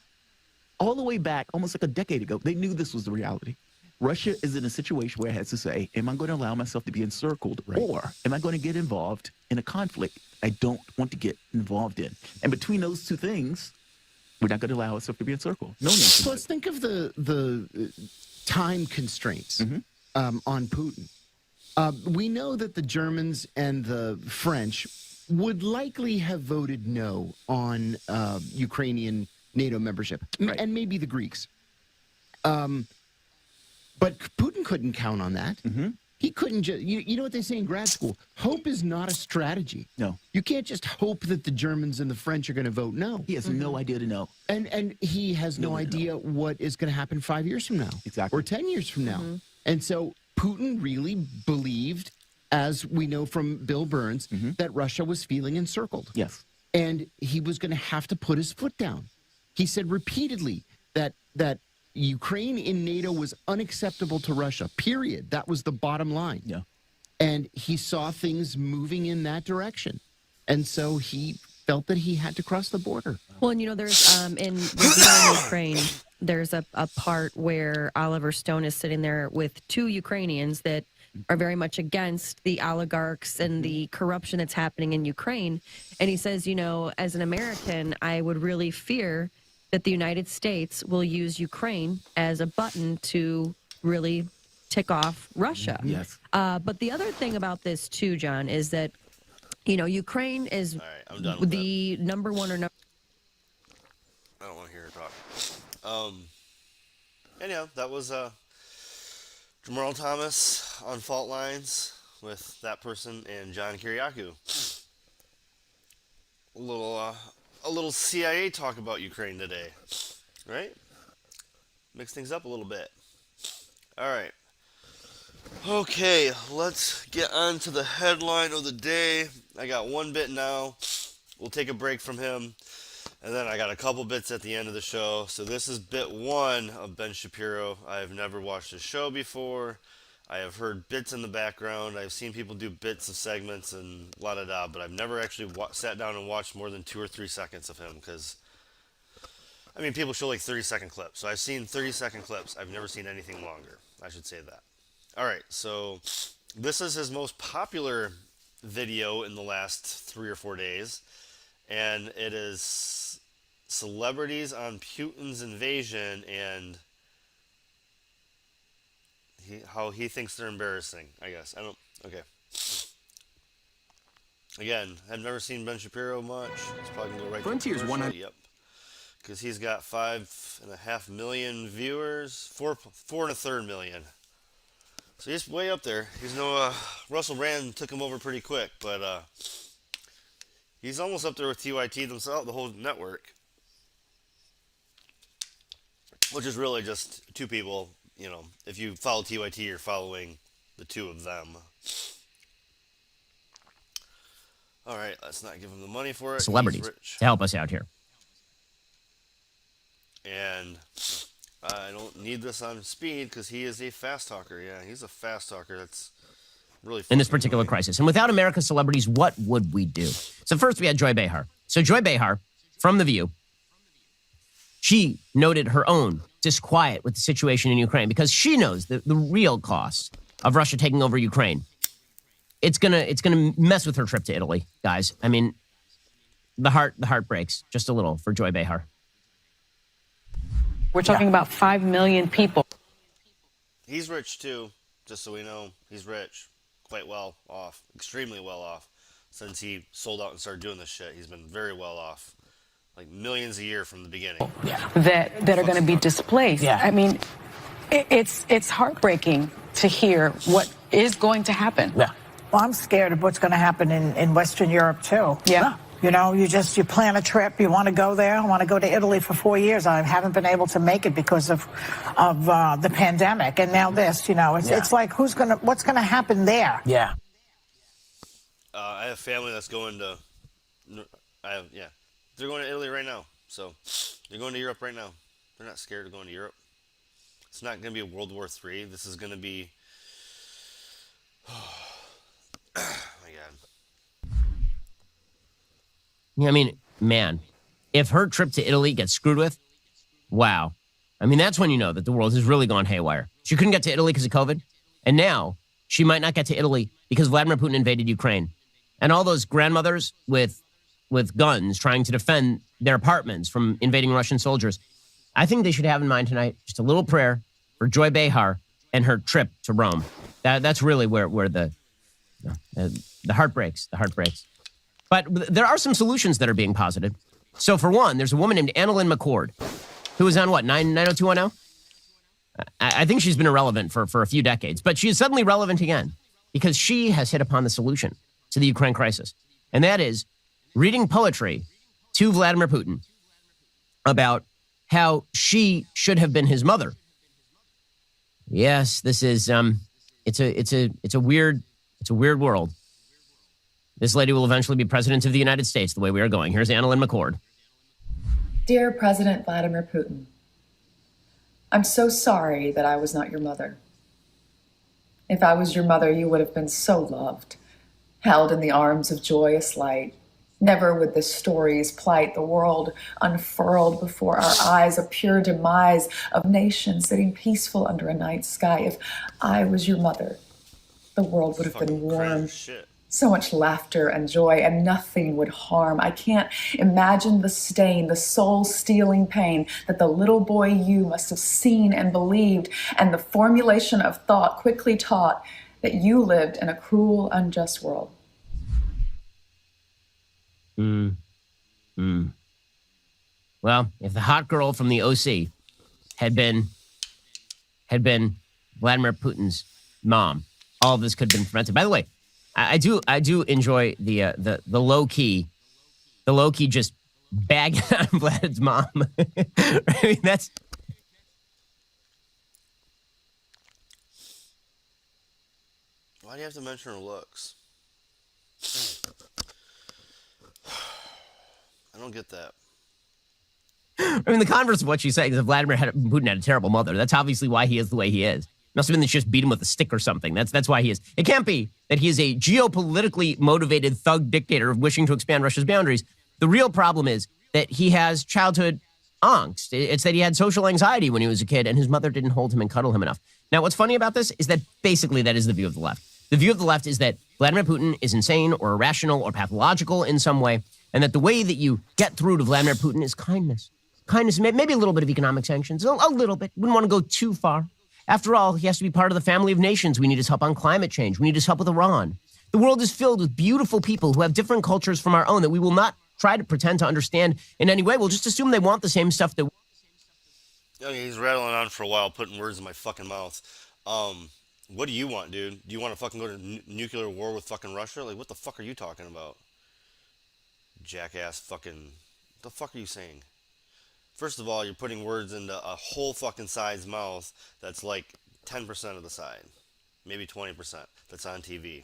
all the way back, almost like a decade ago, they knew this was the reality. Russia is in a situation where it has to say, am I going to allow myself to be encircled, or am I going to get involved in a conflict I don't want to get involved in? And between those two things, we're not going to allow ourselves to be encircled. No nation. So let's think of the time constraints on Putin. We know that the Germans and the French would likely have voted no on Ukrainian NATO membership, and maybe the Greeks. But Putin couldn't count on that. He couldn't just, you know what they say in grad school? Hope is not a strategy. No. You can't just hope that the Germans and the French are going to vote no. He has no idea to know. And he has no idea what is going to happen 5 years from now. Exactly. Or 10 years from now. And so Putin really believed, as we know from Bill Burns, that Russia was feeling encircled. Yes. And he was going to have to put his foot down. He said repeatedly that Ukraine in NATO was unacceptable to Russia, period. That was the bottom line. Yeah. And he saw things moving in that direction. And so he felt that he had to cross the border. Well, and there's in reviewing Ukraine, there's a part where Oliver Stone is sitting there with two Ukrainians that are very much against the oligarchs and the corruption that's happening in Ukraine. And he says, as an American, I would really fear that the United States will use Ukraine as a button to really tick off Russia. Yes. But the other thing about this, too, John, is that, Ukraine is the number one or number. I don't want to hear her talk. Anyhow, that was Jamal Thomas on Fault Lines with that person and John Kiriakou. A little CIA talk about Ukraine today, right? Mix things up a little bit. All right. Okay, let's get on to the headline of the day. I got one bit now. We'll take a break from him. And then I got a couple bits at the end of the show. So this is bit one of Ben Sharpiro. I have never watched his show before. I have heard bits in the background. I've seen people do bits of segments and la-da-da, but I've never actually sat down and watched more than 2 or 3 seconds of him because, people show like 30-second clips. So I've seen 30-second clips. I've never seen anything longer. I should say that. All right, so this is his most popular video in the last 3 or 4 days, and it is celebrities on Putin's invasion and how he thinks they're embarrassing, I guess. Okay. Again, I've never seen Ben Sharpiro much. He's probably going to go right Frontier's to 100. Yep. Because he's got 5.5 million viewers, 4.3 million. So he's way up there. He's no Russell Brand took him over pretty quick, but he's almost up there with TYT themselves, the whole network, which is really just two people. If you follow TYT, you're following the two of them. All right, let's not give him the money for it. Celebrities to help us out here. And I don't need this on speed because he is a fast talker. Yeah, he's a fast talker. That's really in this particular crisis. And without America's celebrities, what would we do? So first we had Joy Behar. So Joy Behar from The View, she noted her own disquiet with the situation in Ukraine because she knows the real cost of Russia taking over Ukraine. It's gonna mess with her trip to Italy, guys. I mean, the heart breaks just a little for Joy Behar. We're talking about 5 million people. He's rich too, just so we know. He's rich, quite well off, extremely well off. Since he sold out and started doing this shit, he's been very well off, like millions a year from the beginning. That are going to be displaced. I mean, it's heartbreaking to hear what is going to happen. Well, I'm scared of what's going to happen in Western Europe too. You know, you plan a trip, you want to go there. I want to go to Italy for 4 years. I haven't been able to make it because of the pandemic. And now this, it's like, what's going to happen there? Yeah. I have family that's going to, they're going to Italy right now. So they're going to Europe right now. They're not scared of going to Europe. It's not going to be a World War III. This is going to be, oh my God. Yeah, I mean, man, if her trip to Italy gets screwed with, wow. I mean, that's when you know that the world has really gone haywire. She couldn't get to Italy because of COVID, and now she might not get to Italy because Vladimir Putin invaded Ukraine. And all those grandmothers with guns trying to defend their apartments from invading Russian soldiers, I think they should have in mind tonight just a little prayer for Joy Behar and her trip to Rome. That's really where the heart breaks. The heart breaks. But there are some solutions that are being posited. So for one, there's a woman named Annalyn McCord who is on 90210? I think she's been irrelevant for a few decades, but she is suddenly relevant again because she has hit upon the solution to the Ukraine crisis. And that is reading poetry to Vladimir Putin about how she should have been his mother. Yes, this is it's a weird world. This lady will eventually be president of the United States the way we are going. Here's Annalyn McCord. Dear President Vladimir Putin, I'm so sorry that I was not your mother. If I was your mother, you would have been so loved, held in the arms of joyous light. Never would the stories plight the world unfurled before our eyes, a pure demise of nations sitting peaceful under a night sky. If I was your mother, the world would have been warm. So much laughter and joy, and nothing would harm. I can't imagine the stain, the soul-stealing pain that the little boy you must have seen and believed, and the formulation of thought quickly taught that you lived in a cruel, unjust world. Well, if the hot girl from the OC had been Vladimir Putin's mom, all of this could have been prevented. By the way, I do enjoy the low key just bagging on Vlad's mom. I mean, that's. Why do you have to mention her looks? I don't get that. I mean, the converse of what she's saying is that Putin had a terrible mother. That's obviously why he is the way he is. Must have been that she just beat him with a stick or something. That's why he is. It can't be that he is a geopolitically motivated thug dictator wishing to expand Russia's boundaries. The real problem is that he has childhood angst. It's that he had social anxiety when he was a kid, and his mother didn't hold him and cuddle him enough. Now, what's funny about this is that basically that is the view of the left. The view of the left is that Vladimir Putin is insane or irrational or pathological in some way, and that the way that you get through to Vladimir Putin is kindness. Kindness, maybe a little bit of economic sanctions, a little bit. Wouldn't want to go too far. After all, he has to be part of the family of nations. We need his help on climate change. We need his help with Iran. The world is filled with beautiful people who have different cultures from our own that we will not try to pretend to understand in any way. We'll just assume they want the same stuff that. Okay, he's rattling on for a while, putting words in my fucking mouth. What do you want, dude? Do you want to fucking go to nuclear war with fucking Russia? Like, what the fuck are you talking about? Jackass fucking... What the fuck are you saying? First of all, you're putting words into a whole fucking side's mouth that's like 10% of the side. Maybe 20% that's on TV.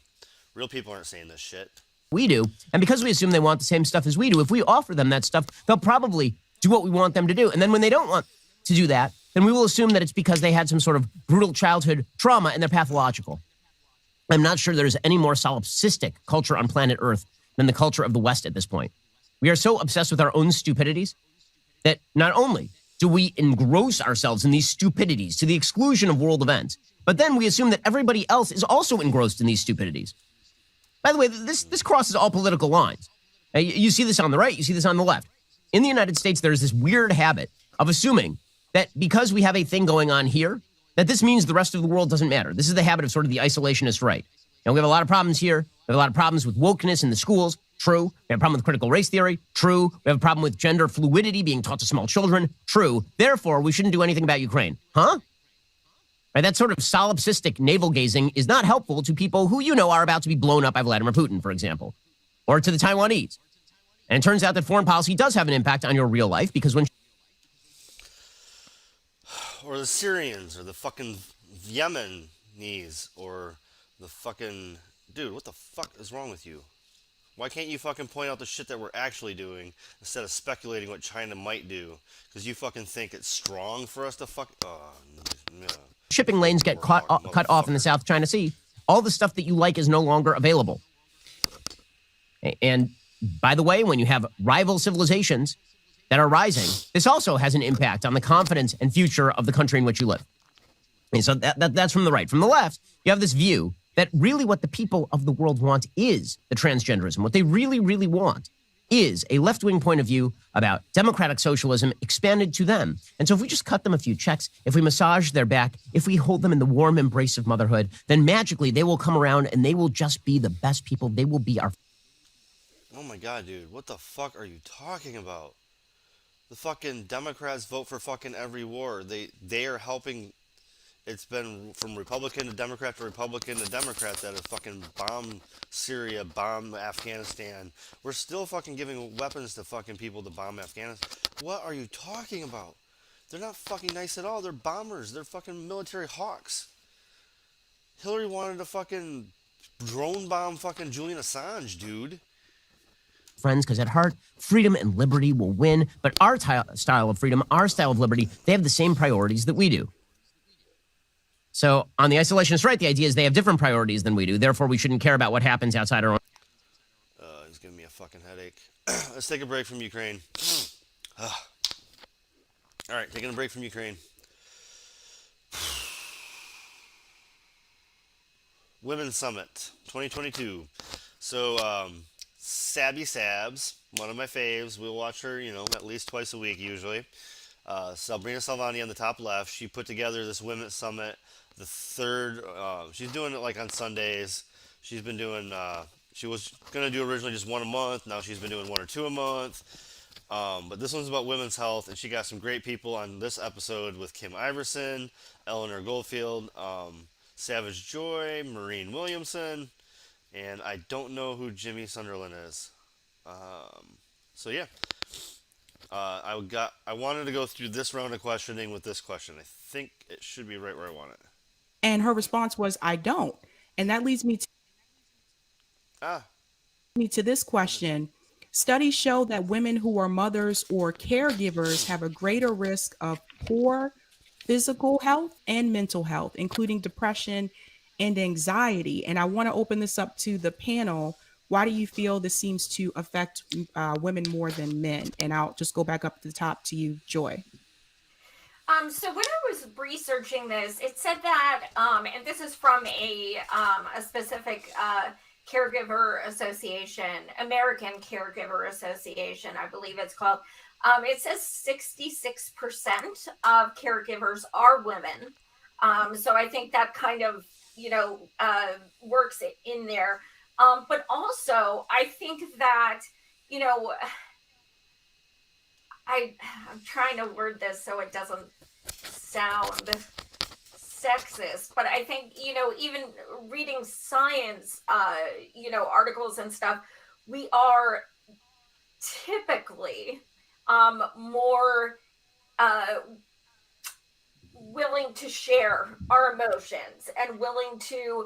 Real people aren't saying this shit. We do. And because we assume they want the same stuff as we do, if we offer them that stuff, they'll probably do what we want them to do. And then when they don't want to do that, then we will assume that it's because they had some sort of brutal childhood trauma and they're pathological. I'm not sure there's any more solipsistic culture on planet Earth than the culture of the West at this point. We are so obsessed with our own stupidities that not only do we engross ourselves in these stupidities to the exclusion of world events. But then we assume that everybody else is also engrossed in these stupidities. By the way, this crosses all political lines. You see this on the right, you see this on the left. In the United States, there's this weird habit of assuming that because we have a thing going on here, that this means the rest of the world doesn't matter. This is the habit of sort of the isolationist right. And we have a lot of problems here. We have a lot of problems with wokeness in the schools. True. We have a problem with critical race theory. True. We have a problem with gender fluidity being taught to small children. True. Therefore, we shouldn't do anything about Ukraine. Huh? Right? That sort of solipsistic navel-gazing is not helpful to people who you know are about to be blown up by Vladimir Putin, for example, or to the Taiwanese. And it turns out that foreign policy does have an impact on your real life because when... Or the Syrians, or the fucking Yemenis, or the fucking... Dude, what the fuck is wrong with you? Why can't you fucking point out the shit that we're actually doing instead of speculating what China might do? Because you fucking think it's strong for us to fuck... no. Shipping lanes get cut off in the South China Sea, all the stuff that you like is no longer available. And by the way, when you have rival civilizations that are rising, this also has an impact on the confidence and future of the country in which you live. And so that's from the right. From the left, you have this view that really what the people of the world want is the transgenderism. What they really, really want is a left-wing point of view about democratic socialism expanded to them. And so if we just cut them a few checks, if we massage their back, if we hold them in the warm embrace of motherhood, then magically they will come around and they will just be the best people. They will be our... Oh my god, dude. What the fuck are you talking about? The fucking Democrats vote for fucking every war. They are helping... It's been from Republican to Democrat to Republican to Democrat that have fucking bombed Syria, bombed Afghanistan. We're still fucking giving weapons to fucking people to bomb Afghanistan. What are you talking about? They're not fucking nice at all. They're bombers. They're fucking military hawks. Hillary wanted to fucking drone bomb fucking Julian Assange, dude. Friends, because at heart, freedom and liberty will win. But our style of freedom, our style of liberty, they have the same priorities that we do. So on the isolationist right, the idea is they have different priorities than we do. Therefore, we shouldn't care about what happens outside our own. He's giving me a fucking headache. Let's take a break from Ukraine. All right, taking a break from Ukraine. Women's Summit 2022. So, Sabby Sabs, one of my faves. We'll watch her, at least twice a week usually. Sabrina Salvani on the top left. She put together this Women's Summit. The third, she's doing it like on Sundays. She's been doing, she was going to do originally just one a month. Now she's been doing one or two a month. But this one's about women's health, and she got some great people on this episode with Kim Iverson, Eleanor Goldfield, Savage Joy, Maureen Williamson, and I don't know who Jimmy Sunderland is. So yeah. I wanted to go through this round of questioning with this question. I think it should be right where I want it. And her response was, I don't. And that leads me to this question. Studies show that women who are mothers or caregivers have a greater risk of poor physical health and mental health, including depression and anxiety. And I want to open this up to the panel. Why do you feel this seems to affect women more than men? And I'll just go back up to the top to you, Joy. So when I was researching this, it said that, and this is from a specific caregiver association, American Caregiver Association, I believe it's called. It says 66% of caregivers are women. So I think that kind of, works in there. But also, I think that, I'm trying to word this so it doesn't sound sexist, but I think, even reading science, articles and stuff, we are typically more willing to share our emotions and willing to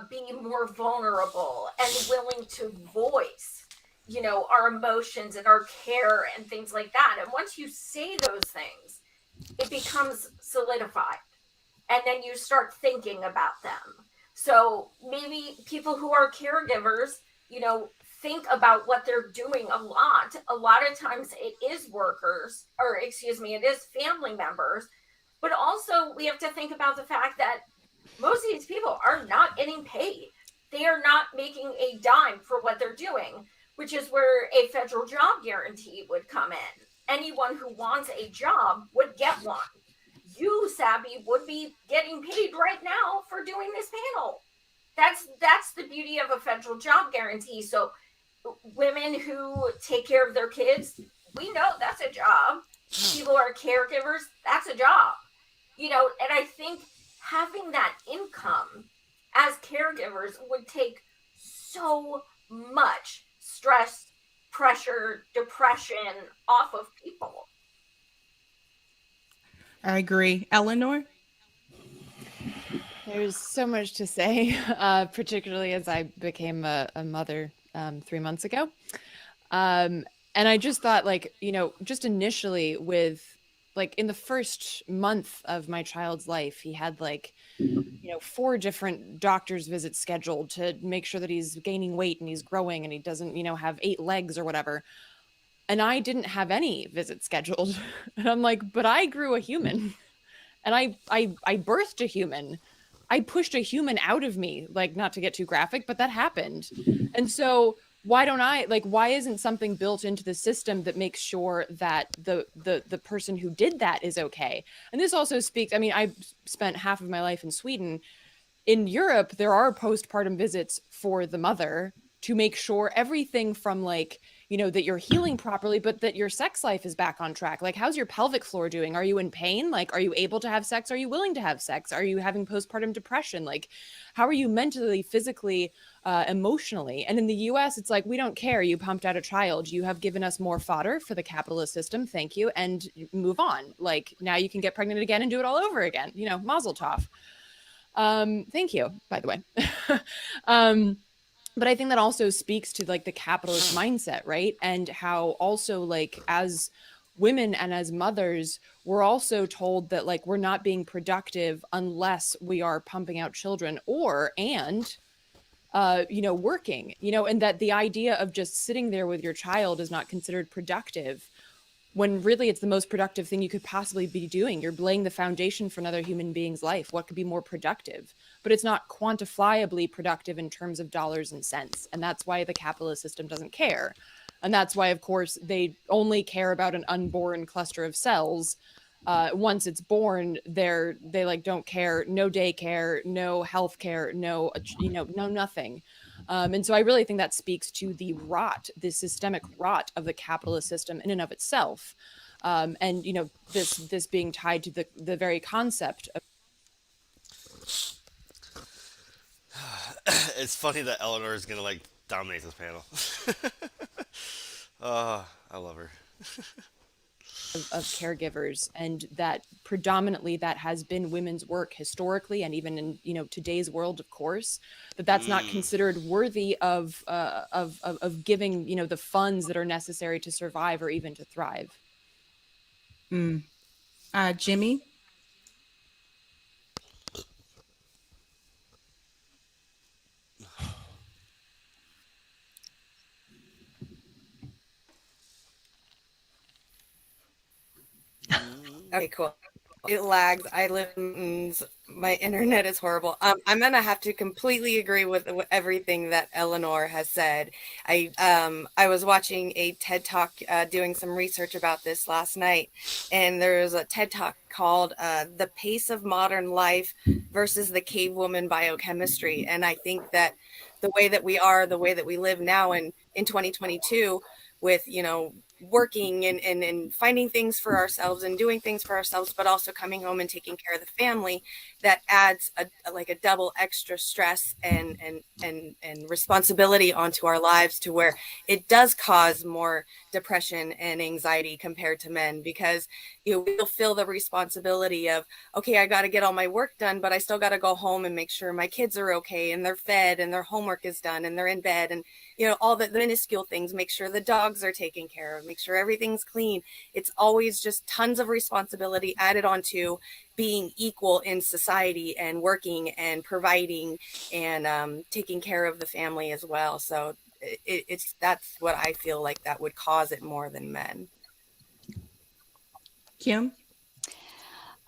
be more vulnerable and willing to voice, our emotions and our care and things like that. And once you say those things, it becomes solidified. And then you start thinking about them. So maybe people who are caregivers, think about what they're doing a lot of times it is workers, or excuse me, it is family members. But also we have to think about the fact that most of these people are not getting paid. They are not making a dime for what they're doing, which is where a federal job guarantee would come in. Anyone who wants a job would get one. You, Sabby, would be getting paid right now for doing this panel. That's the beauty of a federal job guarantee. So women who take care of their kids, we know that's a job. People who are caregivers, that's a job. You know, and I think having that income as caregivers would take so much stress, pressure, depression off of people. I agree. Eleanor? There's so much to say, particularly as I became a mother 3 months ago. And I just thought, like, you know, just initially with, like, in the first month of my child's life, he had, like, you know, 4 different doctor's visits scheduled to make sure that he's gaining weight and he's growing and he doesn't, you know, have 8 legs or whatever. And I didn't have any visits scheduled. And I'm like, but I grew a human and I birthed a human. I pushed a human out of me, like, not to get too graphic, but that happened. And so why isn't something built into the system that makes sure that the person who did that is okay? And this also speaks, I mean, I spent half of my life in Sweden. In Europe, there are postpartum visits for the mother to make sure everything from, like, you know, that you're healing properly, but that your sex life is back on track. Like, how's your pelvic floor doing? Are you in pain? Like, are you able to have sex? Are you willing to have sex? Are you having postpartum depression? Like, how are you mentally, physically, emotionally? And in the US, it's like, we don't care. You pumped out a child. You have given us more fodder for the capitalist system. Thank you. And move on. Like, now you can get pregnant again and do it all over again. You know, mazel tov. Thank you, by the way. But I think that also speaks to, like, the capitalist mindset, right? And how also, like, as women and as mothers, we're also told that, like, we're not being productive unless we are pumping out children you know, working, you know, and that the idea of just sitting there with your child is not considered productive, when really it's the most productive thing you could possibly be doing. You're laying the foundation for another human being's life. What could be more productive? But it's not quantifiably productive in terms of dollars and cents. And that's why the capitalist system doesn't care. And that's why, of course, they only care about an unborn cluster of cells. Once it's born, they like don't care. No daycare, no health care, no, you know, no nothing. And so I really think that speaks to the rot, the systemic rot of the capitalist system in and of itself. And, you know, this being tied to the very concept of. It's funny that Eleanor is gonna, like, dominate this panel. I love her. Of caregivers, and that predominantly that has been women's work historically, and even in, you know, today's world, of course, that's not considered worthy of giving, you know, the funds that are necessary to survive or even to thrive. Jimmy? Okay, cool. It lags. I live in mountains. My internet is horrible. I'm gonna have to completely agree with everything that Eleanor has said. I was watching a TED Talk, doing some research about this last night, and there was a TED Talk called "The Pace of Modern Life versus the Cave Woman Biochemistry," and I think that the way that we live now in 2022, with, you know, working and finding things for ourselves and doing things for ourselves, but also coming home and taking care of the family, that adds a double extra stress and responsibility onto our lives, to where it does cause more depression and anxiety compared to men, because, you know, we'll feel the responsibility of, okay, I got to get all my work done, but I still got to go home and make sure my kids are okay and they're fed and their homework is done and they're in bed, and, you know, all the minuscule things, make sure the dogs are taken care of, make sure everything's clean. It's always just tons of responsibility added onto being equal in society and working and providing and taking care of the family as well. So that's what I feel like that would cause it more than men. Kim?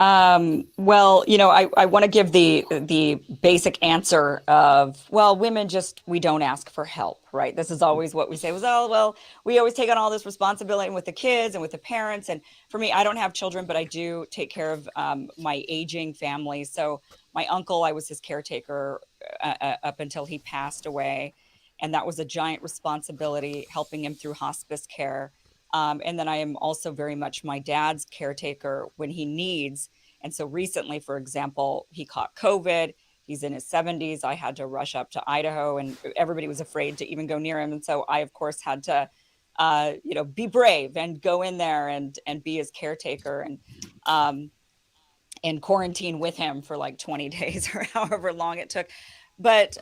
Well, I want to give the basic answer of, well, women just, we don't ask for help, right? This is always what we say was, oh, well, we always take on all this responsibility with the kids and with the parents. And for me, I don't have children, but I do take care of my aging family. So my uncle, I was his caretaker up until he passed away. And that was a giant responsibility, helping him through hospice care. And then I am also very much my dad's caretaker when he needs. And so recently, for example, he caught COVID. He's in his 70s. I had to rush up to Idaho, and everybody was afraid to even go near him. And so I, of course, had to, be brave and go in there and be his caretaker and quarantine with him for like 20 days or however long it took. But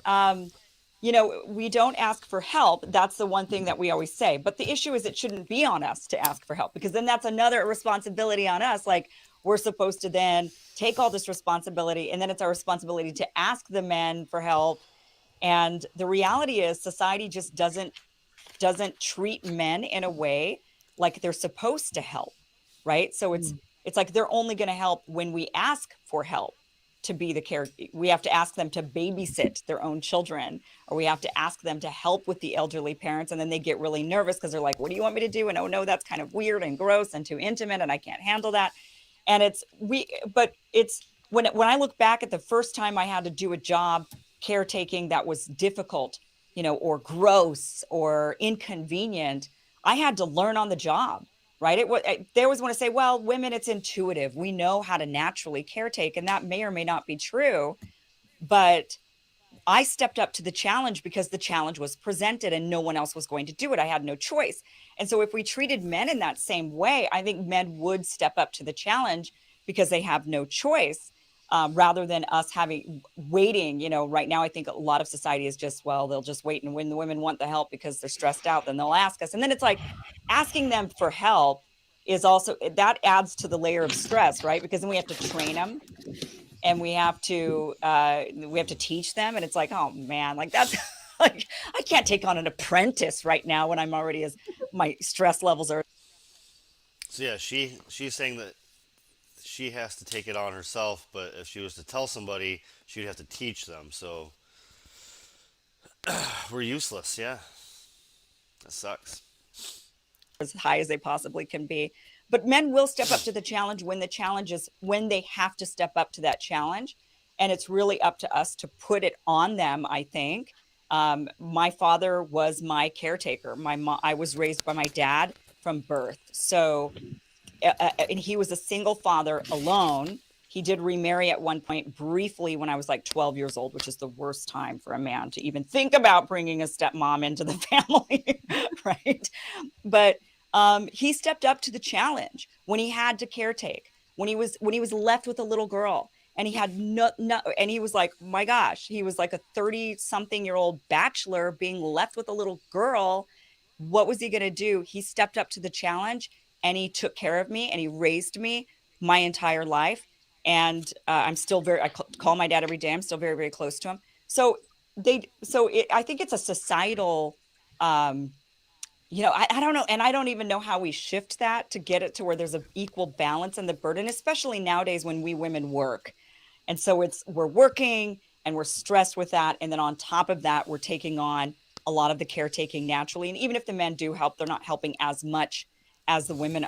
we don't ask for help. That's the one thing that we always say. But the issue is it shouldn't be on us to ask for help, because then that's another responsibility on us. Like, we're supposed to then take all this responsibility, and then it's our responsibility to ask the men for help. And the reality is society just doesn't treat men in a way like they're supposed to help, right? So it's like they're only going to help when we ask for help. To be the care, we have to ask them to babysit their own children, or we have to ask them to help with the elderly parents, and then they get really nervous because they're like, what do you want me to do? And oh no, that's kind of weird and gross and too intimate, and I can't handle that. And it's when I look back at the first time I had to do a job caretaking that was difficult, or gross or inconvenient, I had to learn on the job. Right. They always want to say, well, women, it's intuitive. We know how to naturally caretake, and that may or may not be true. But I stepped up to the challenge because the challenge was presented and no one else was going to do it. I had no choice. And so if we treated men in that same way, I think men would step up to the challenge because they have no choice, rather than us waiting. Right now, I think a lot of society is just, well, they'll just wait. And when the women want the help because they're stressed out, then they'll ask us. And then it's like asking them for help is also, that adds to the layer of stress, right? Because then we have to train them, and we have to teach them. And it's like, oh man, like that's like, I can't take on an apprentice right now when I'm already my stress levels are. So yeah, she's saying that she has to take it on herself, but if she was to tell somebody, she'd have to teach them. So we're useless. Yeah, that sucks. As high as they possibly can be. But men will step up to the challenge when they have to step up to that challenge. And it's really up to us to put it on them, I think. My father was my caretaker. I was raised by my dad from birth. So, and he was a single father alone. He did remarry at one point briefly when I was like 12 years old, which is the worst time for a man to even think about bringing a stepmom into the family, right? But he stepped up to the challenge when he had to caretake, when he was left with a little girl, and he had and he was like, my gosh, he was like a 30-something-year-old bachelor being left with a little girl. What was he going to do? He stepped up to the challenge, and he took care of me, and he raised me my entire life. And I call my dad every day. I'm still very, very close to him. So I think it's a societal, I don't know. And I don't even know how we shift that to get it to where there's an equal balance in the burden, especially nowadays when we women work. And so we're working and we're stressed with that. And then on top of that, we're taking on a lot of the caretaking naturally. And even if the men do help, they're not helping as much as the women,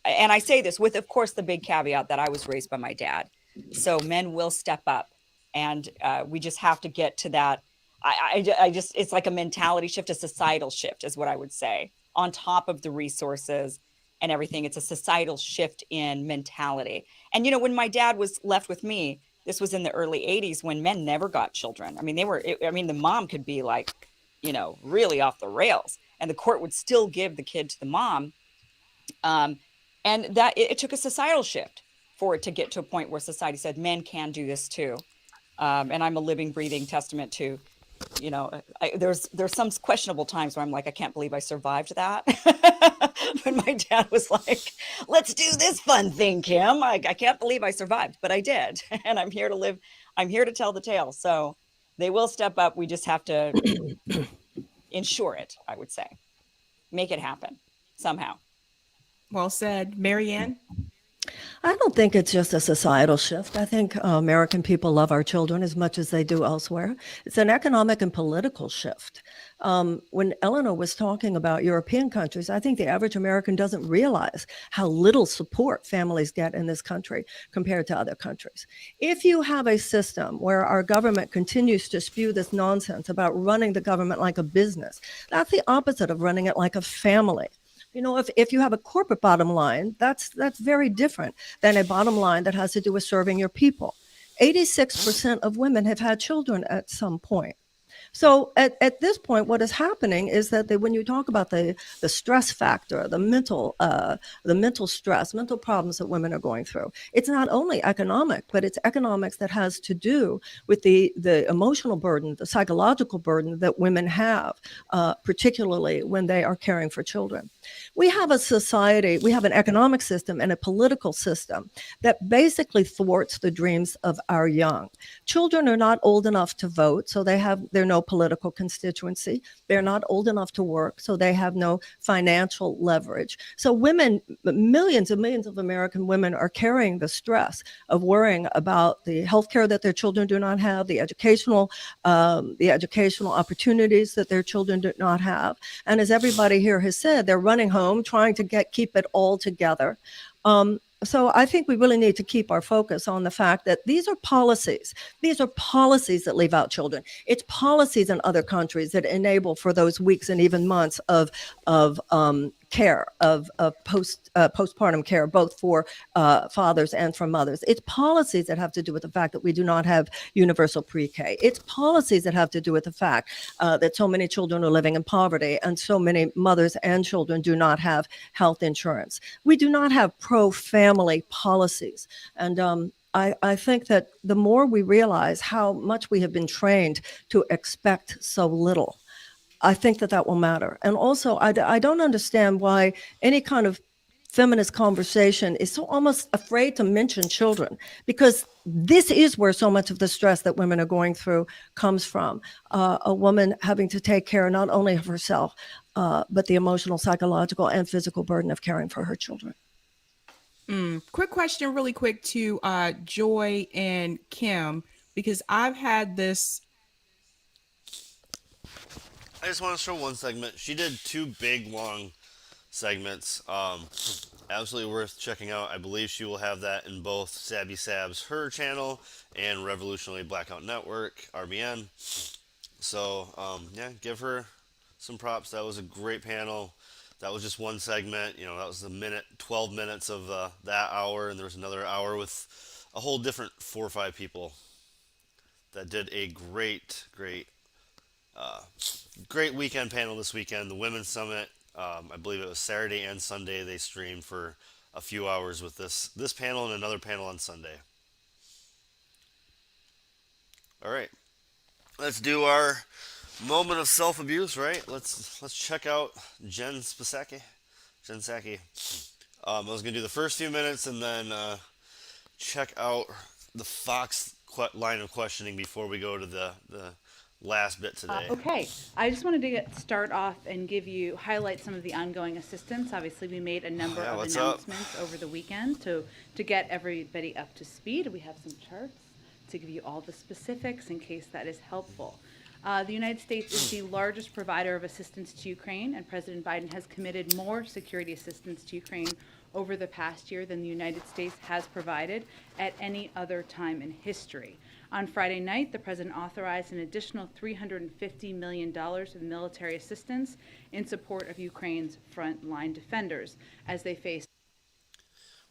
and I say this with, of course, the big caveat that I was raised by my dad. So men will step up, and we just have to get to that. It's like a mentality shift, a societal shift is what I would say. On top of the resources and everything, it's a societal shift in mentality. And, when my dad was left with me, this was in the early 80s when men never got children. I mean, the mom could be like, really off the rails, and the court would still give the kid to the mom. And that it took a societal shift for it to get to a point where society said men can do this too. And I'm a living, breathing testament to, there's some questionable times where I'm like, I can't believe I survived that. When my dad was like, let's do this fun thing, Kim. I can't believe I survived, but I did. And I'm here to live. I'm here to tell the tale. So they will step up. We just have to ensure it, I would say. Make it happen somehow. Well said. Marianne? I don't think it's just a societal shift. I think American people love our children as much as they do elsewhere. It's an economic and political shift. When Eleanor was talking about European countries, I think the average American doesn't realize how little support families get in this country compared to other countries. If you have a system where our government continues to spew this nonsense about running the government like a business, that's the opposite of running it like a family. You know, if you have a corporate bottom line, that's very different than a bottom line that has to do with serving your people. 86% of women have had children at some point. So at this point, what is happening is that when you talk about the stress factor, the mental stress, mental problems that women are going through, it's not only economic, but it's economics that has to do with the emotional burden, the psychological burden that women have, particularly when they are caring for children. We have a society, we have an economic system and a political system that basically thwarts the dreams of our young. Children are not old enough to vote, so they're no political constituency. They're not old enough to work, so they have no financial leverage. So women, millions and millions of American women are carrying the stress of worrying about the health care that their children do not have, the educational opportunities that their children do not have. And as everybody here has said, they're running home, trying to keep it all together. So I think we really need to keep our focus on the fact that these are policies. These are policies that leave out children. It's policies in other countries that enable for those weeks and even months of care, of postpartum care, both for fathers and for mothers. It's policies that have to do with the fact that we do not have universal pre-K. It's policies that have to do with the fact that so many children are living in poverty and so many mothers and children do not have health insurance. We do not have pro-family policies. And I think that the more we realize how much we have been trained to expect so little, I think that will matter. And also, I don't understand why any kind of feminist conversation is so almost afraid to mention children, because this is where so much of the stress that women are going through comes from. A woman having to take care not only of herself, but the emotional, psychological, and physical burden of caring for her children. Quick question, really quick, to Joy and Kim, because I've had this. I just want to show one segment. She did 2 big, long segments. Absolutely worth checking out. I believe she will have that in both Sabby Sab's her channel and Revolutionary Blackout Network, RBN. So, yeah, give her some props. That was a great panel. That was just one segment. You know, that was 12 minutes of that hour, and there was another hour with a whole different 4 or 5 people that did a great weekend panel this weekend. The Women's Summit, I believe it was Saturday and Sunday. They streamed for a few hours with this panel and another panel on Sunday. All right, let's do our moment of self-abuse. Right? Let's check out Jen Psaki. I was gonna do the first few minutes and then check out the Fox line of questioning before we go to the last bit today. Okay, I just wanted to start off and highlight some of the ongoing assistance. Obviously, we made a number of announcements over the weekend to get everybody up to speed. We have some charts to give you all the specifics in case that is helpful. The United States is the largest provider of assistance to Ukraine, and President Biden has committed more security assistance to Ukraine over the past year than the United States has provided at any other time in history. On Friday night, the president authorized an additional $350 million of military assistance in support of Ukraine's frontline defenders as they face.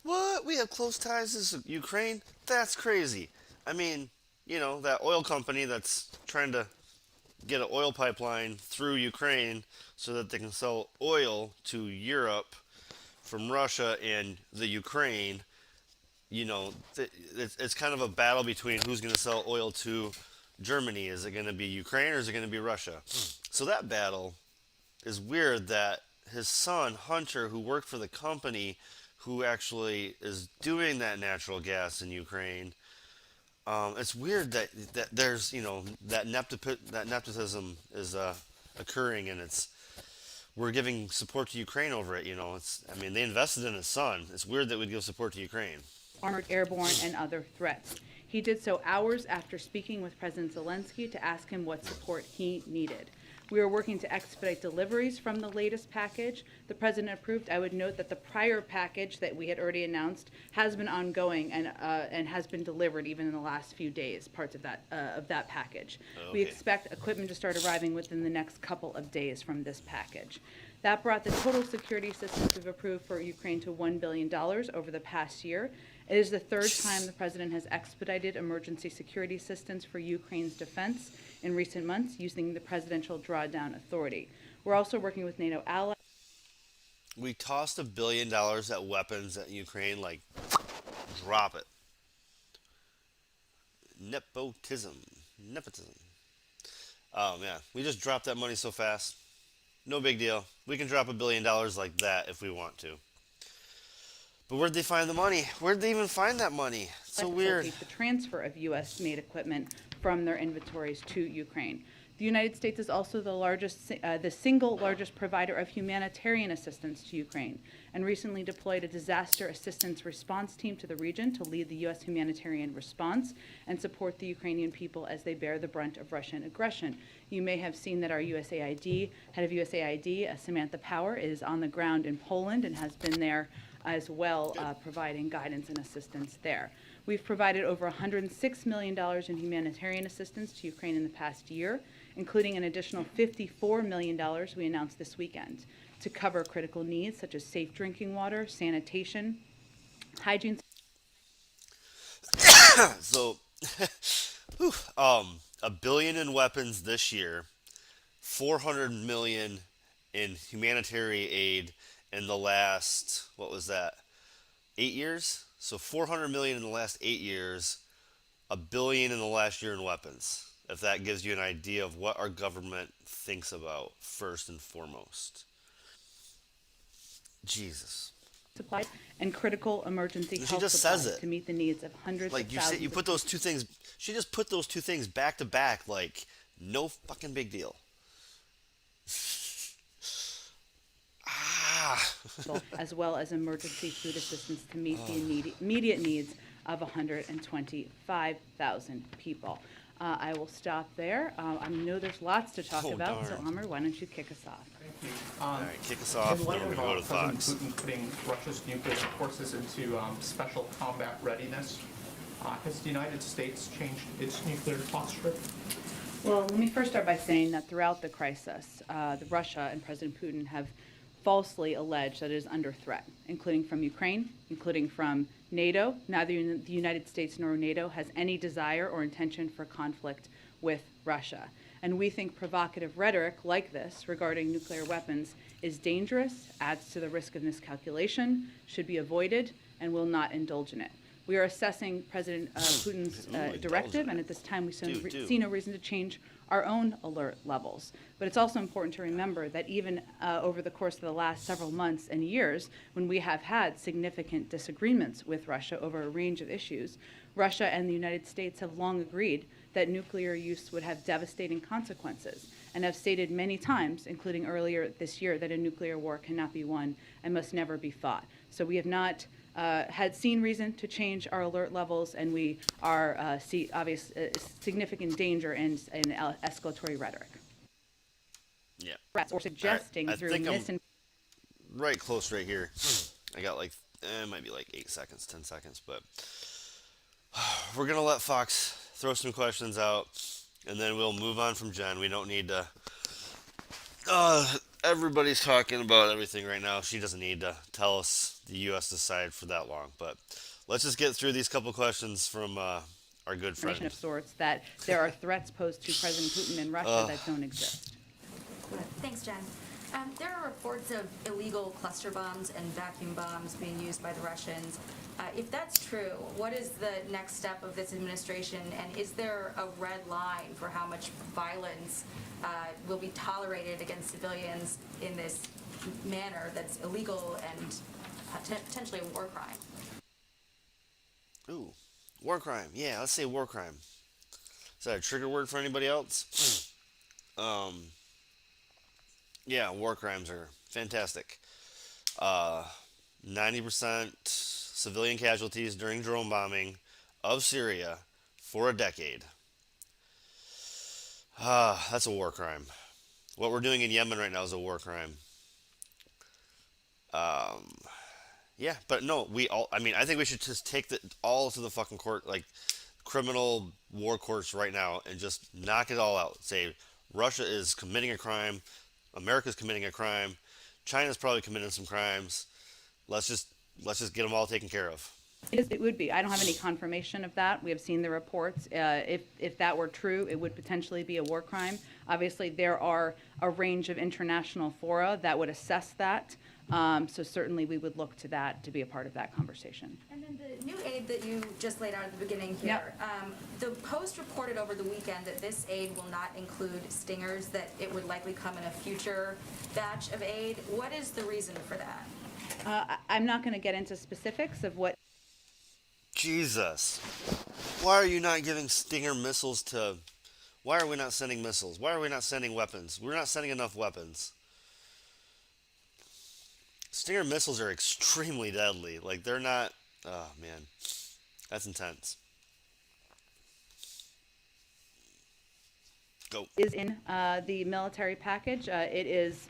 What? We have close ties to Ukraine? That's crazy. I mean, you know, that oil company that's trying to get an oil pipeline through Ukraine so that they can sell oil to Europe from Russia and the Ukraine. You know, it's kind of a battle between who's going to sell oil to Germany. Is it going to be Ukraine or is it going to be Russia? So that battle is weird that his son, Hunter, who worked for the company who actually is doing that natural gas in Ukraine, it's weird that there's, you know, that nepotism is occurring, and we're giving support to Ukraine over it. I mean, they invested in his son. It's weird that we'd give support to Ukraine. Armored, airborne, and other threats. He did so hours after speaking with President Zelensky to ask him what support he needed. We are working to expedite deliveries from the latest package the president approved. I would note that the prior package that we had already announced has been ongoing and has been delivered even in the last few days, parts of that package. Okay. We expect equipment to start arriving within the next couple of days from this package. That brought the total security assistance we've approved for Ukraine to $1 billion over the past year. It is the third time the president has expedited emergency security assistance for Ukraine's defense in recent months using the presidential drawdown authority. We're also working with NATO allies. We tossed $1 billion at weapons at Ukraine, like, drop it. Nepotism. Yeah, we just dropped that money so fast. No big deal. We can drop $1 billion like that if we want to. But where'd they find the money? Where'd they even find that money? It's so weird. The transfer of U.S.-made equipment from their inventories to Ukraine. The United States is also the single largest provider of humanitarian assistance to Ukraine, and recently deployed a disaster assistance response team to the region to lead the U.S. humanitarian response and support the Ukrainian people as they bear the brunt of Russian aggression. You may have seen that our head of USAID, Samantha Power, is on the ground in Poland and has been there as well, providing guidance and assistance there. We've provided over $106 million in humanitarian assistance to Ukraine in the past year, including an additional $54 million we announced this weekend to cover critical needs such as safe drinking water, sanitation, hygiene. So, $1 billion in weapons this year, $400 million in humanitarian aid in the last, what was that, 8 years? So $400 million in the last 8 years, $1 billion in the last year in weapons. If that gives you an idea of what our government thinks about first and foremost. Jesus. Supplies and critical emergency She health just supplies says it. to meet the needs of hundreds Like of you thousands said, you put those two things. She just put those two things back to back, like no fucking big deal. as well as emergency food assistance to meet the immediate needs of 125,000 people. I will stop there. I know there's lots to talk about, so darn. Amr, why don't you kick us off? All right, kick us off, In light then we're of going to go to President Fox. Putin putting Russia's nuclear forces into special combat readiness, has the United States changed its nuclear posture? Well, let me first start by saying that throughout the crisis, Russia and President Putin have falsely alleged that it is under threat, including from Ukraine, including from NATO. Neither the United States nor NATO has any desire or intention for conflict with Russia. And we think provocative rhetoric like this regarding nuclear weapons is dangerous, adds to the risk of miscalculation, should be avoided, and will not indulge in it. We are assessing President Putin's directive, and at this time we see no reason to change our own alert levels. But it's also important to remember that even over the course of the last several months and years, when we have had significant disagreements with Russia over a range of issues, Russia and the United States have long agreed that nuclear use would have devastating consequences, and have stated many times, including earlier this year, that a nuclear war cannot be won and must never be fought. So we have not had seen reason to change our alert levels, and we are see obvious significant danger in escalatory rhetoric. Yeah. Or suggesting through misinformation. Right close right here. I got like, it might be like 8 seconds, 10 seconds, but we're going to let Fox throw some questions out, and then we'll move on from Jen. We don't need to... everybody's talking about everything right now. She doesn't need to tell us the U.S. side for that long, but let's just get through these couple questions from our good friend. Of sorts that there are threats posed to President Putin and Russia that don't exist. Thanks, Jen. There are reports of illegal cluster bombs and vacuum bombs being used by the Russians. If that's true, what is the next step of this administration, and is there a red line for how much violence will be tolerated against civilians in this manner that's illegal and potentially a war crime? Ooh, war crime. Yeah, let's say war crime. Is that a trigger word for anybody else? Yeah, war crimes are fantastic. Uh, 90% civilian casualties during drone bombing of Syria for a decade. That's a war crime. What we're doing in Yemen right now is a war crime. Um, yeah, but no, we all. I mean, I think we should just take the all to the fucking court, like criminal war courts right now, and just knock it all out. Say Russia is committing a crime, America's committing a crime, China's probably committing some crimes. Let's just let's just get them all taken care of. It would be. I don't have any confirmation of that. We have seen the reports. If that were true, it would potentially be a war crime. Obviously, there are a range of international fora that would assess that. So certainly we would look to that to be a part of that conversation. And then the new aid that you just laid out at the beginning here, the Post reported over the weekend that this aid will not include stingers, that it would likely come in a future batch of aid. What is the reason for that? I'm not going to get into specifics of what. Jesus. Why are you not giving Stinger missiles to... Why are we not sending missiles? Why are we not sending weapons? We're not sending enough weapons. Stinger missiles are extremely deadly. Like, they're not... Oh, man. That's intense. Go. Is in the military package. It is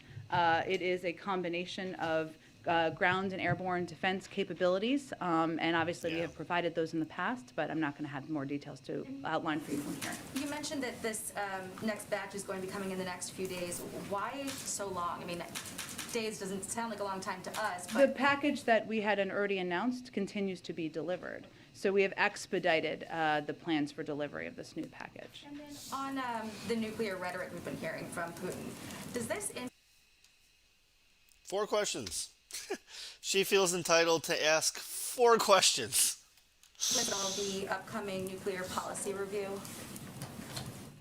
a combination of ground and airborne defense capabilities, and obviously we have provided those in the past, but I'm not going to have more details to outline for you from here. You mentioned that this next batch is going to be coming in the next few days. Why so long? I mean, days doesn't sound like a long time to us, but... The package that we had already announced continues to be delivered. So we have expedited the plans for delivery of this new package. And then on the nuclear rhetoric we've been hearing from Putin, does this... 4 questions. She feels entitled to ask 4 questions. With all the upcoming nuclear policy review?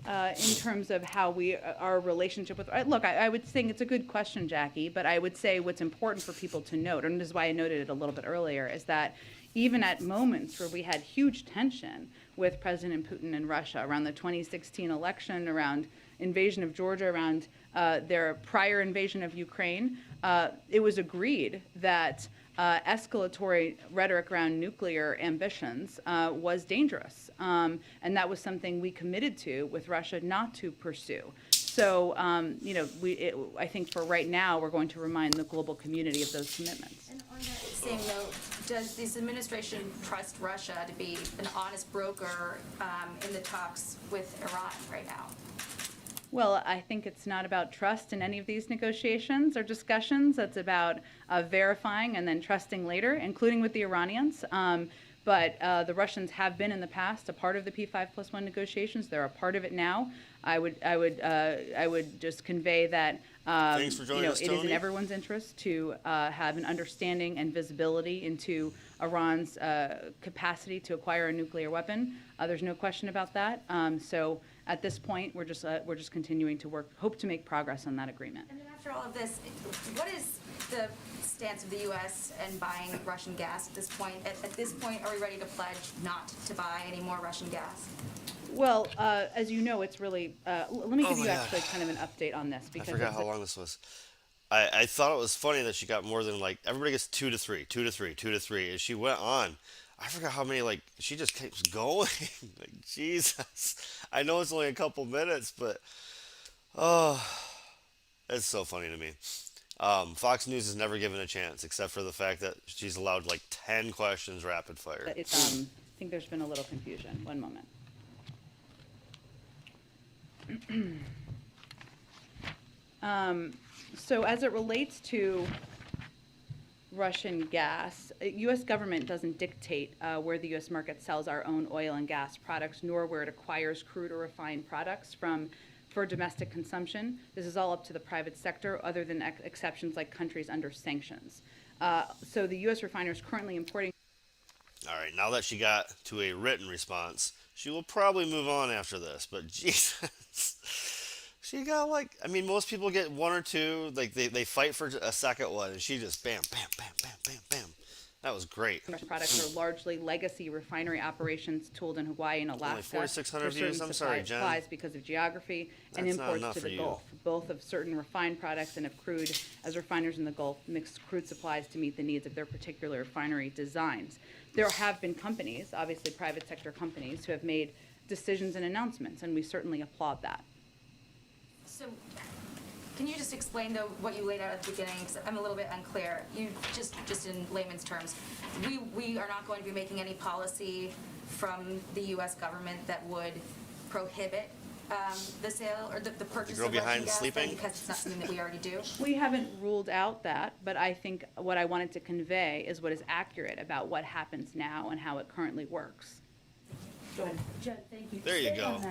In terms of how our relationship with, look, I would think it's a good question, Jackie, but I would say what's important for people to note, and this is why I noted it a little bit earlier, is that even at moments where we had huge tension with President Putin and Russia around the 2016 election, around invasion of Georgia, around their prior invasion of Ukraine, it was agreed that escalatory rhetoric around nuclear ambitions was dangerous. And that was something we committed to with Russia not to pursue. So, I think for right now, we're going to remind the global community of those commitments. And on that same note, does this administration trust Russia to be an honest broker in the talks with Iran right now? Well, I think it's not about trust in any of these negotiations or discussions. It's about verifying and then trusting later, including with the Iranians. But the Russians have been in the past a part of the P5+1 negotiations. They're a part of it now. I would just convey that Thanks for joining us, it is in Tony. everyone's interest to have an understanding and visibility into Iran's capacity to acquire a nuclear weapon. There's no question about that. So at this point, we're just continuing to hope to make progress on that agreement. And then after all of this, what is the stance of the U.S. and buying Russian gas at this point? At this point, are we ready to pledge not to buy any more Russian gas? Well, as you know, it's really. Let me give my you God. actually kind of an update on this because I forgot how long this was. I thought it was funny that she got more than, like, everybody gets 2 to 3, 2 to 3, 2 to 3. And she went on. I forgot how many, like, she just keeps going. Like, Jesus. I know it's only a couple minutes, but, oh, it's so funny to me. Fox News is never given a chance, except for the fact that she's allowed, like, 10 questions rapid fire. It's, I think there's been a little confusion. One moment. So as it relates to Russian gas, U.S. government doesn't dictate where the U.S. market sells our own oil and gas products, nor where it acquires crude or refined products for domestic consumption. This is all up to the private sector, other than exceptions like countries under sanctions. So the U.S. refiners currently importing. All right, now that she got to a written response, she will probably move on after this, but Jesus. She got, like, I mean, most people get 1 or 2, like, they fight for a second one, and she just bam, bam, bam, bam, bam, bam. That was great. Russian products are largely legacy refinery operations tooled in Hawaii and Alaska. Only 4,600 for certain views? I'm sorry, Jen. supplies because of geography and That's not imports enough to for the you. Gulf, both of certain refined products and of crude, as refiners in the Gulf mix crude supplies to meet the needs of their particular refinery designs. There have been companies, obviously private sector companies, who have made decisions and announcements, and we certainly applaud that. So, can you just explain, though, what you laid out at the beginning? Because I'm a little bit unclear. You just in layman's terms, we are not going to be making any policy from the U.S. government that would prohibit the sale or the purchase girl of Russian behind gas then, sleeping? because it's not something that we already do. We haven't ruled out that, but I think what I wanted to convey is what is accurate about what happens now and how it currently works. Go ahead. Jen, thank you. There you go.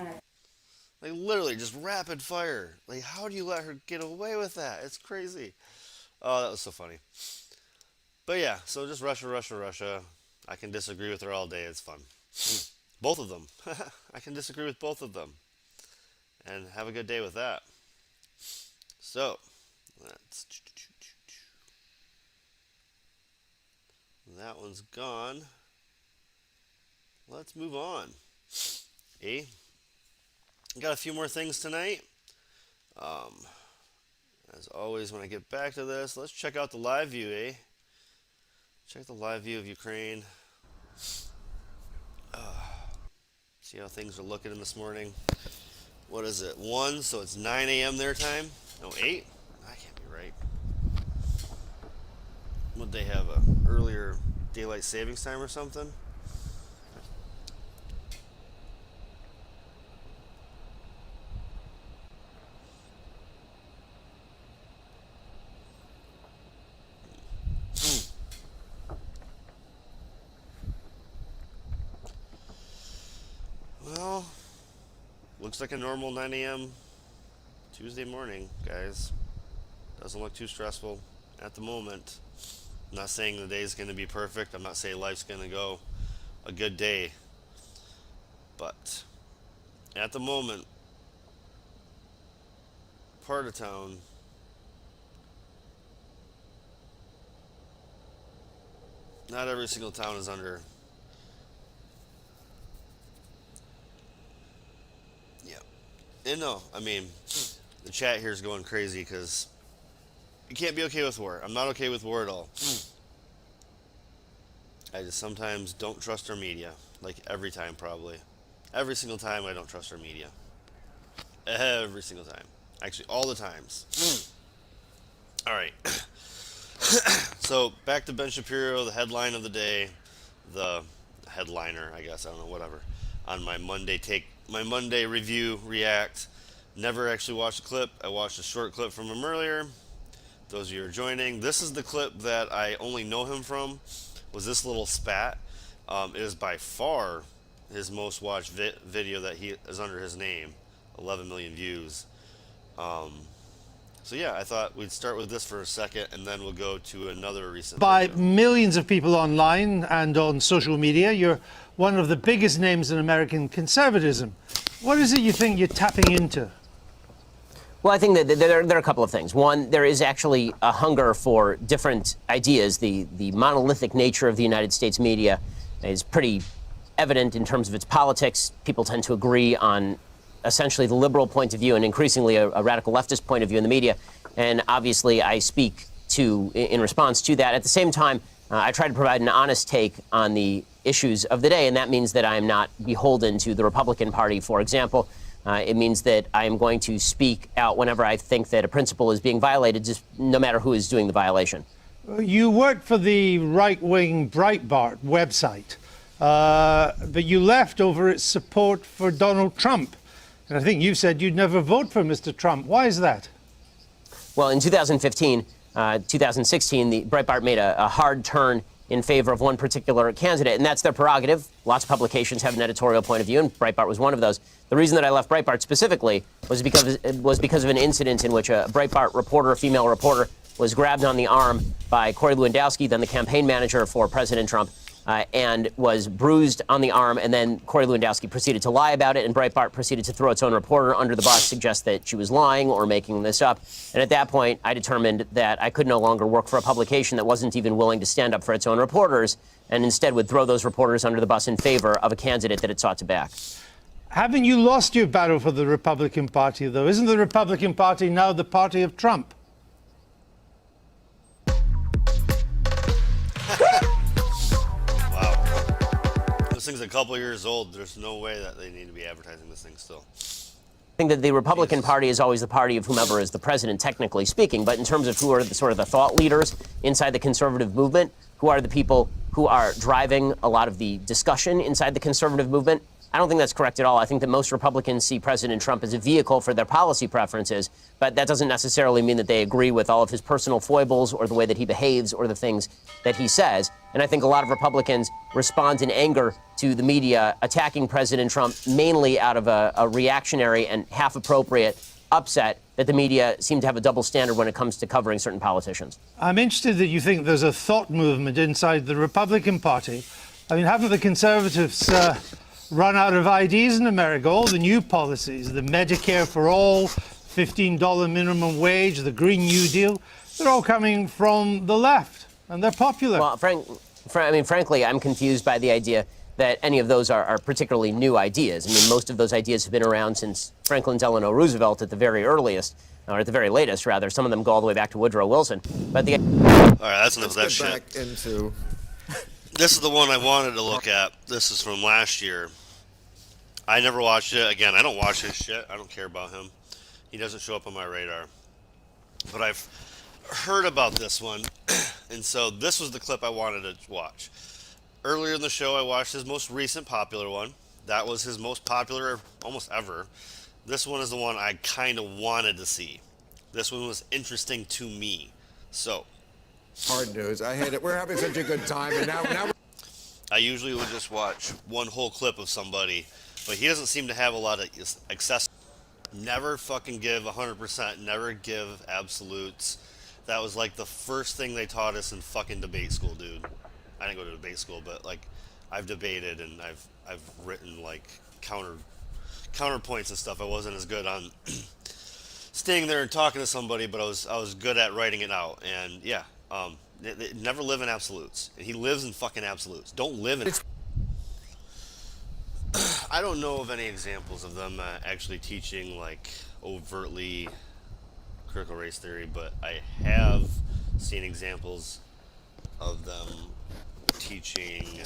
Like literally just rapid fire. Like how do you let her get away with that? It's crazy. Oh, that was so funny. But yeah, so just Russia. I can disagree with her all day. It's fun. Both of them. I can disagree with both of them. And have a good day with that. So, that one's gone. Let's move on. Got a few more things tonight. As always, when I get back to this, let's check out the live view, Check the live view of Ukraine. See how things are looking in this morning. What is it? 1, so it's 9 a.m. their time? No, 8? That can't be right. Would they have a earlier daylight savings time or something? Well, looks like a normal 9 a.m. Tuesday morning, guys. Doesn't look too stressful at the moment. I'm not saying the day's going to be perfect. I'm not saying life's going to go a good day. But at the moment, part of town not every single town is under. And no, I mean, the chat here is going crazy because you can't be okay with war. I'm not okay with war at all. I just sometimes don't trust our media. Like every time, probably. Every single time I don't trust our media. Every single time. Actually, all the times. All right. So, back to Ben Shapiro, the headline of the day. The headliner, I guess. I don't know, whatever. On my Monday review, react. Never actually watched the clip. I watched a short clip from him earlier. Those of you who are joining, this is the clip that I only know him from, was this little spat. It is by far his most watched video that he is under his name, 11 million views. So yeah, I thought we'd start with this for a second, and then we'll go to another recent by video. Millions of people online and on social media. You're one of the biggest names in American conservatism. What is it you think you're tapping into? Well, I think that there are a couple of things. One, there is actually a hunger for different ideas. The monolithic nature of the United States media is pretty evident in terms of its politics. People tend to agree on essentially the liberal point of view and increasingly a radical leftist point of view in the media. And obviously I speak in response to that. At the same time, I try to provide an honest take on the issues of the day, and that means that I am not beholden to the Republican Party, for example. It means that I am going to speak out whenever I think that a principle is being violated, just no matter who is doing the violation. You worked for the right-wing Breitbart website, but you left over its support for Donald Trump. And I think you said you'd never vote for Mr. Trump. Why is that? Well, in 2015, 2016, the Breitbart made a hard turn in favor of one particular candidate, and that's their prerogative. Lots of publications have an editorial point of view, and Breitbart was one of those. The reason that I left Breitbart specifically was because of an incident in which a Breitbart reporter, a female reporter, was grabbed on the arm by Corey Lewandowski, then the campaign manager for President Trump, and was bruised on the arm, and then Corey Lewandowski proceeded to lie about it, and Breitbart proceeded to throw its own reporter under the bus, suggest that she was lying or making this up. And at that point, I determined that I could no longer work for a publication that wasn't even willing to stand up for its own reporters, and instead would throw those reporters under the bus in favor of a candidate that it sought to back. Haven't you lost your battle for the Republican Party, though? Isn't the Republican Party now the party of Trump? This thing's a couple years old. There's no way that they need to be advertising this thing still. I think that the Republican Party is always the party of whomever is the president, technically speaking. But in terms of who are the sort of the thought leaders inside the conservative movement, who are the people who are driving a lot of the discussion inside the conservative movement, I don't think that's correct at all. I think that most Republicans see President Trump as a vehicle for their policy preferences, but that doesn't necessarily mean that they agree with all of his personal foibles or the way that he behaves or the things that he says. And I think a lot of Republicans respond in anger to the media attacking President Trump mainly out of a reactionary and half-appropriate upset that the media seem to have a double standard when it comes to covering certain politicians. I'm interested that you think there's a thought movement inside the Republican Party. I mean, haven't the conservatives run out of ideas in America? All the new policies, the Medicare for all, $15 minimum wage, the Green New Deal, they're all coming from the left, and they're popular. Well, frankly, I'm confused by the idea that any of those are particularly new ideas. I mean, most of those ideas have been around since Franklin Delano Roosevelt at the very earliest, or at the very latest, rather. Some of them go all the way back to Woodrow Wilson. But the... All right, that's enough of that shit. Back into... This is the one I wanted to look at. This is from last year. I never watched it. Again, I don't watch his shit. I don't care about him. He doesn't show up on my radar. But I've heard about this one, and so this was the clip I wanted to watch. Earlier in the show, I watched his most recent popular one. That was his most popular almost ever. This one is the one I kind of wanted to see. This one was interesting to me. So. Hard news. I hate it. We're having such a good time, and now I usually would just watch one whole clip of somebody, but he doesn't seem to have a lot of access. Never fucking give 100%. Never give absolutes. That was like the first thing they taught us in fucking debate school, dude. I didn't go to debate school, but like I've debated and I've written like counterpoints and stuff. I wasn't as good on staying there and talking to somebody, but I was good at writing it out. And yeah, never live in absolutes. And he lives in fucking absolutes. Don't live in. I don't know of any examples of them actually teaching like overtly critical race theory, but I have seen examples of them teaching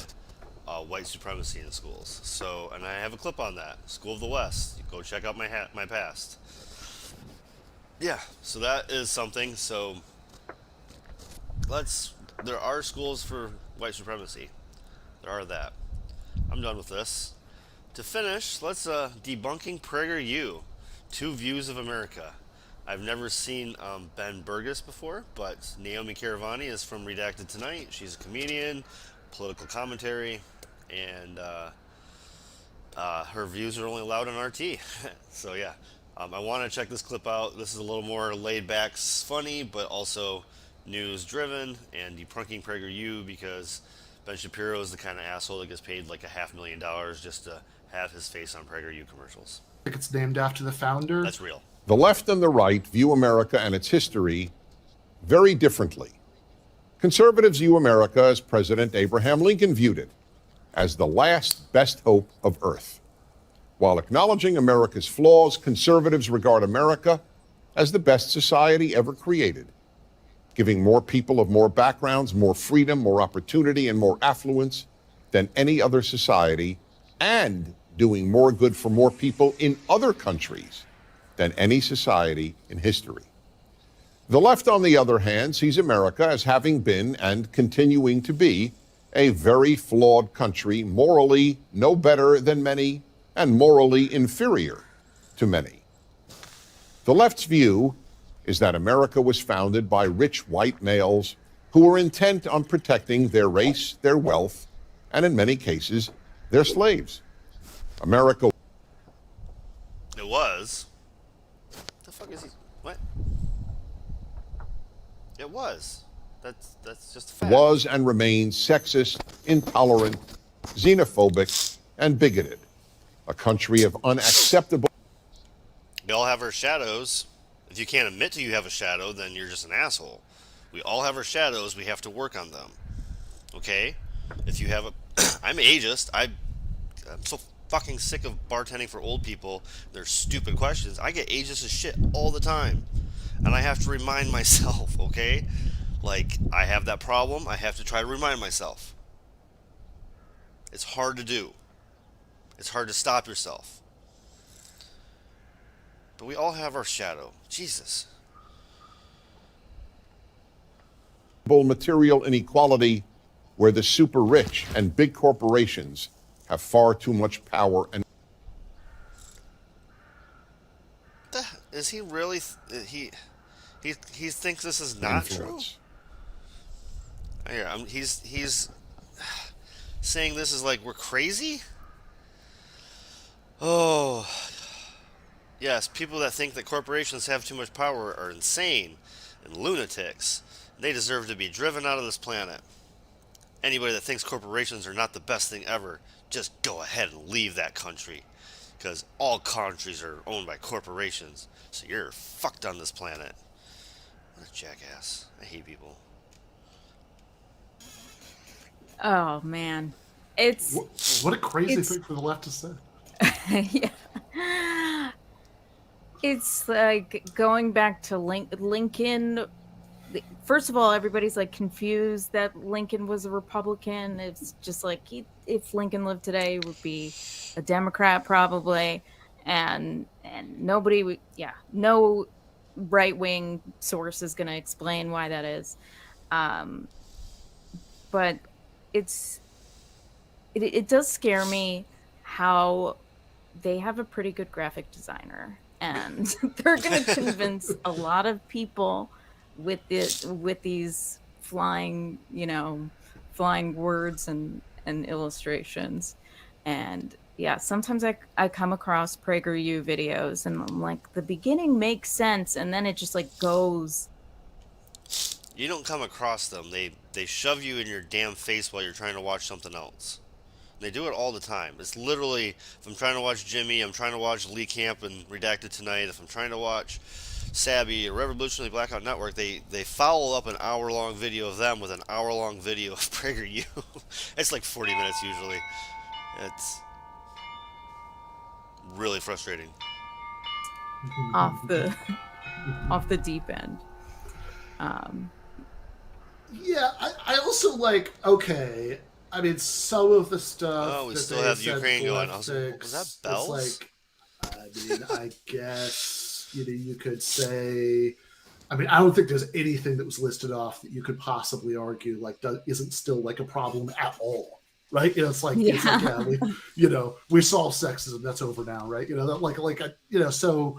white supremacy in schools. So, and I have a clip on that. School of the West. Go check out my past. Yeah, so that is something. So there are schools for white supremacy. There are that. I'm done with this. To finish, let's debunking PragerU. Two views of America. I've never seen Ben Burgess before, but Naomi Caravani is from Redacted Tonight. She's a comedian, political commentary, and her views are only allowed on RT. So yeah, I want to check this clip out. This is a little more laid back, funny, but also news driven, and debunking PragerU because Ben Shapiro is the kind of asshole that gets paid like $500,000 just to have his face on PragerU commercials. It's named after the founder. That's real. The left and the right view America and its history very differently. Conservatives view America as President Abraham Lincoln viewed it, as the last best hope of Earth. While acknowledging America's flaws, conservatives regard America as the best society ever created, giving more people of more backgrounds, more freedom, more opportunity, and more affluence than any other society, and doing more good for more people in other countries than any society in history. The left, on the other hand, sees America as having been and continuing to be a very flawed country, morally no better than many and morally inferior to many. The left's view is that America was founded by rich white males who were intent on protecting their race, their wealth, and in many cases, their slaves. America. It was. What the fuck is he? What? It was. That's just a fact. Was and remains sexist, intolerant, xenophobic, and bigoted. A country of unacceptable. We all have our shadows. If you can't admit to you have a shadow, then you're just an asshole. We all have our shadows. We have to work on them. Okay? If you have a... I'm ageist. I'm so fucking sick of bartending for old people. Their stupid questions. I get ageist as shit all the time. And I have to remind myself, okay? Like, I have that problem. I have to try to remind myself. It's hard to do. It's hard to stop yourself. But we all have our shadow. Jesus. Material inequality where the super rich and big corporations have far too much power and Is he really he thinks this is not influence. True? Yeah, he's saying this is like we're crazy? Oh. Yes, people that think that corporations have too much power are insane and lunatics. They deserve to be driven out of this planet. Anybody that thinks corporations are not the best thing ever, just go ahead and leave that country. Because all countries are owned by corporations. So you're fucked on this planet. What a jackass. I hate people. Oh, man. It's... What a crazy thing for the left to say. Yeah. It's like going back to Lincoln. First of all, everybody's like confused that Lincoln was a Republican. It's just like if Lincoln lived today, he would be a Democrat probably, and nobody would. Yeah, no right-wing source is going to explain why that is. But it does scare me how they have a pretty good graphic designer, and they're going to convince a lot of people with these flying words and illustrations. And yeah, sometimes I come across PragerU videos and I'm like, the beginning makes sense, and then it just like goes. You don't come across them. They shove you in your damn face while you're trying to watch something else. They do it all the time. It's literally, if I'm trying to watch Jimmy, I'm trying to watch Lee Camp and Redacted Tonight, if I'm trying to watch Sabby or Revolutionary Blackout Network, they follow up an hour-long video of them with an hour-long video of PragerU. It's like 40 minutes usually. It's really frustrating. off the deep end. Yeah, I also like, okay, I mean, some of the stuff. Oh, we still have Ukraine going. Was that bells? Like, I mean, I guess, you could say, I mean, I don't think there's anything that was listed off that you could possibly argue, like, isn't still, like, a problem at all, right? It's like, we solve sexism, that's over now, right? So,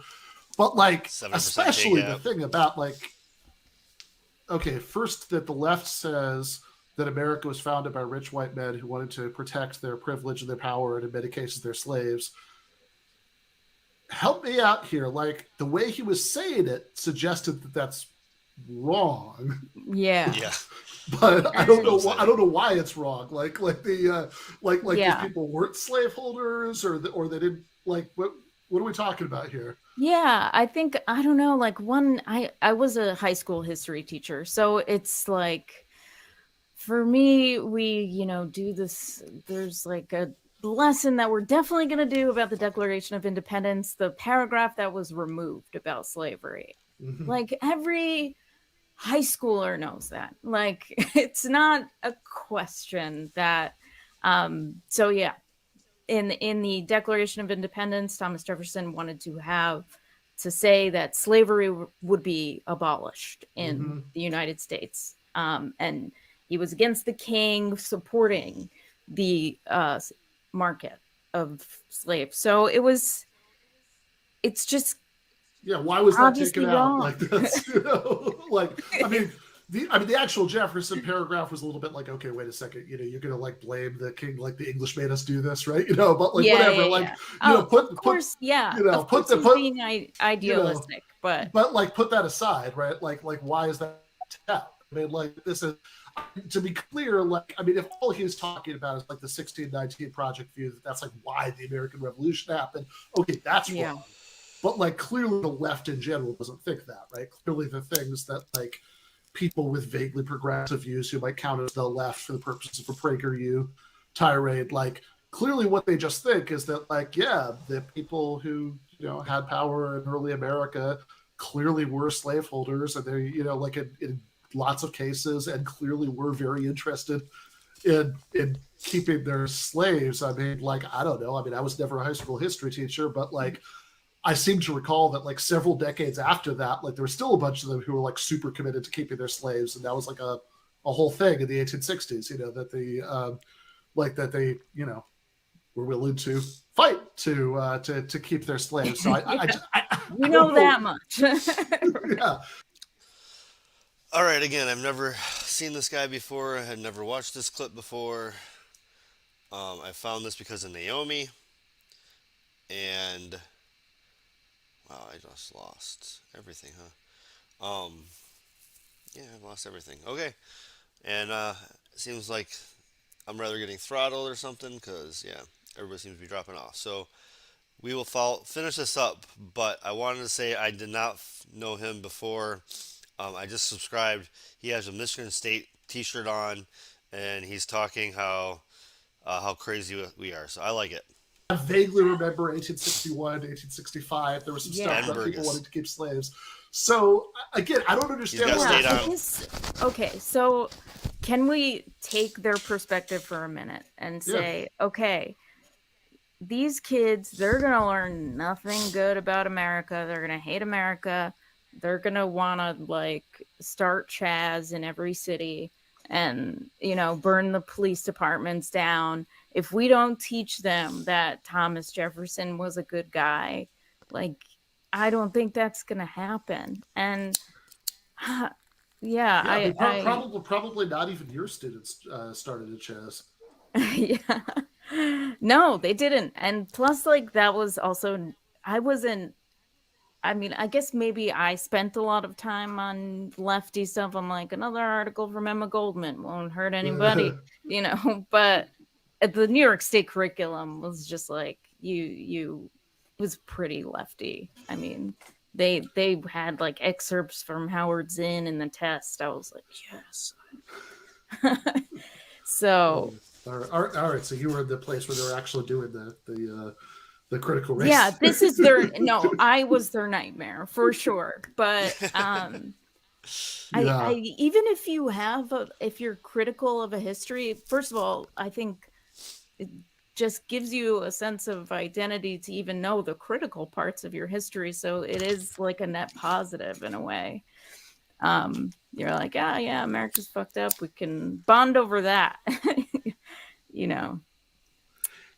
but, like, especially the thing about, like, okay, first that the left says that America was founded by rich white men who wanted to protect their privilege and their power, and in many cases, their slaves. Help me out here. Like, the way he was saying it suggested that that's wrong. Yeah. But I don't know why. I don't know why it's wrong. Like these people weren't slaveholders, or they didn't. Like, what are we talking about here? Yeah, I think, I don't know, like I was a high school history teacher, so it's like, for me, we, do this, there's like a lesson that we're definitely going to do about the Declaration of Independence, the paragraph that was removed about slavery. Mm-hmm. Like, every high schooler knows that. Like, it's not a question that, so yeah. In the Declaration of Independence, Thomas Jefferson wanted to say that slavery would be abolished in the United States. And he was against the king supporting the market of slaves. So it's just. Yeah, why was that taken wrong. out? Like, that's, the actual Jefferson paragraph was a little bit like, okay, wait a second, you're gonna like blame the king, like the English made us do this, right? But like whatever, being idealistic, but like put that aside, right? Like why is that out? I mean, like, this is, to be clear, like, I mean, if all he's talking about is like the 1619 Project View, that's like why the American Revolution happened, okay, that's wrong. But like, clearly the left in general doesn't think that, right? Clearly the things that like people with vaguely progressive views who might count as the left for the purposes of a PragerU tirade, like, clearly what they just think is that, like, yeah, the people who, you know, had power in early America clearly were slaveholders, and they, you know, like in lots of cases, and clearly were very interested in keeping their slaves. I mean, like, I don't know. I mean, I was never a high school history teacher, but like, I seem to recall that like several decades after that, like there were still a bunch of them who were like super committed to keeping their slaves, and that was like a whole thing in the 1860s. You know, that they you know, were willing to fight to keep their slaves. So I know that much. Yeah. All right, again, I've never seen this guy before. I had never watched this clip before. I found this because of Naomi. And wow, I just lost everything, huh? Yeah, I've lost everything. Okay. And it seems like I'm rather getting throttled or something, because, yeah, everybody seems to be dropping off. So we will finish this up, but I wanted to say I did not know him before. I just subscribed. He has a Michigan State t-shirt on, and he's talking how crazy we are. So I like it. I vaguely remember 1861, 1865. There was some stuff about people wanting to keep slaves. So again, I don't understand. Okay, so can we take their perspective for a minute and say, okay, these kids, they're going to learn nothing good about America. They're going to hate America. They're going to want to like start Chaz in every city and, you know, burn the police departments down. If we don't teach them that Thomas Jefferson was a good guy, like, I don't think that's going to happen. And probably not even your students started at Chaz. Yeah. No, they didn't. And plus, like, that was also, I mean, I guess maybe I spent a lot of time on lefty stuff. I'm like, another article from Emma Goldman won't hurt anybody, you know, but the New York State curriculum was just like, it was pretty lefty. I mean, they had like excerpts from Howard Zinn in the test. I was like, yes. So all right, so you were in the place where they were actually doing the critical race. Yeah, this is I was their nightmare for sure. But I even if if you're critical of a history, first of all, I think it just gives you a sense of identity to even know the critical parts of your history. So it is like a net positive in a way. You're like, yeah, America's fucked up. We can bond over that, you know.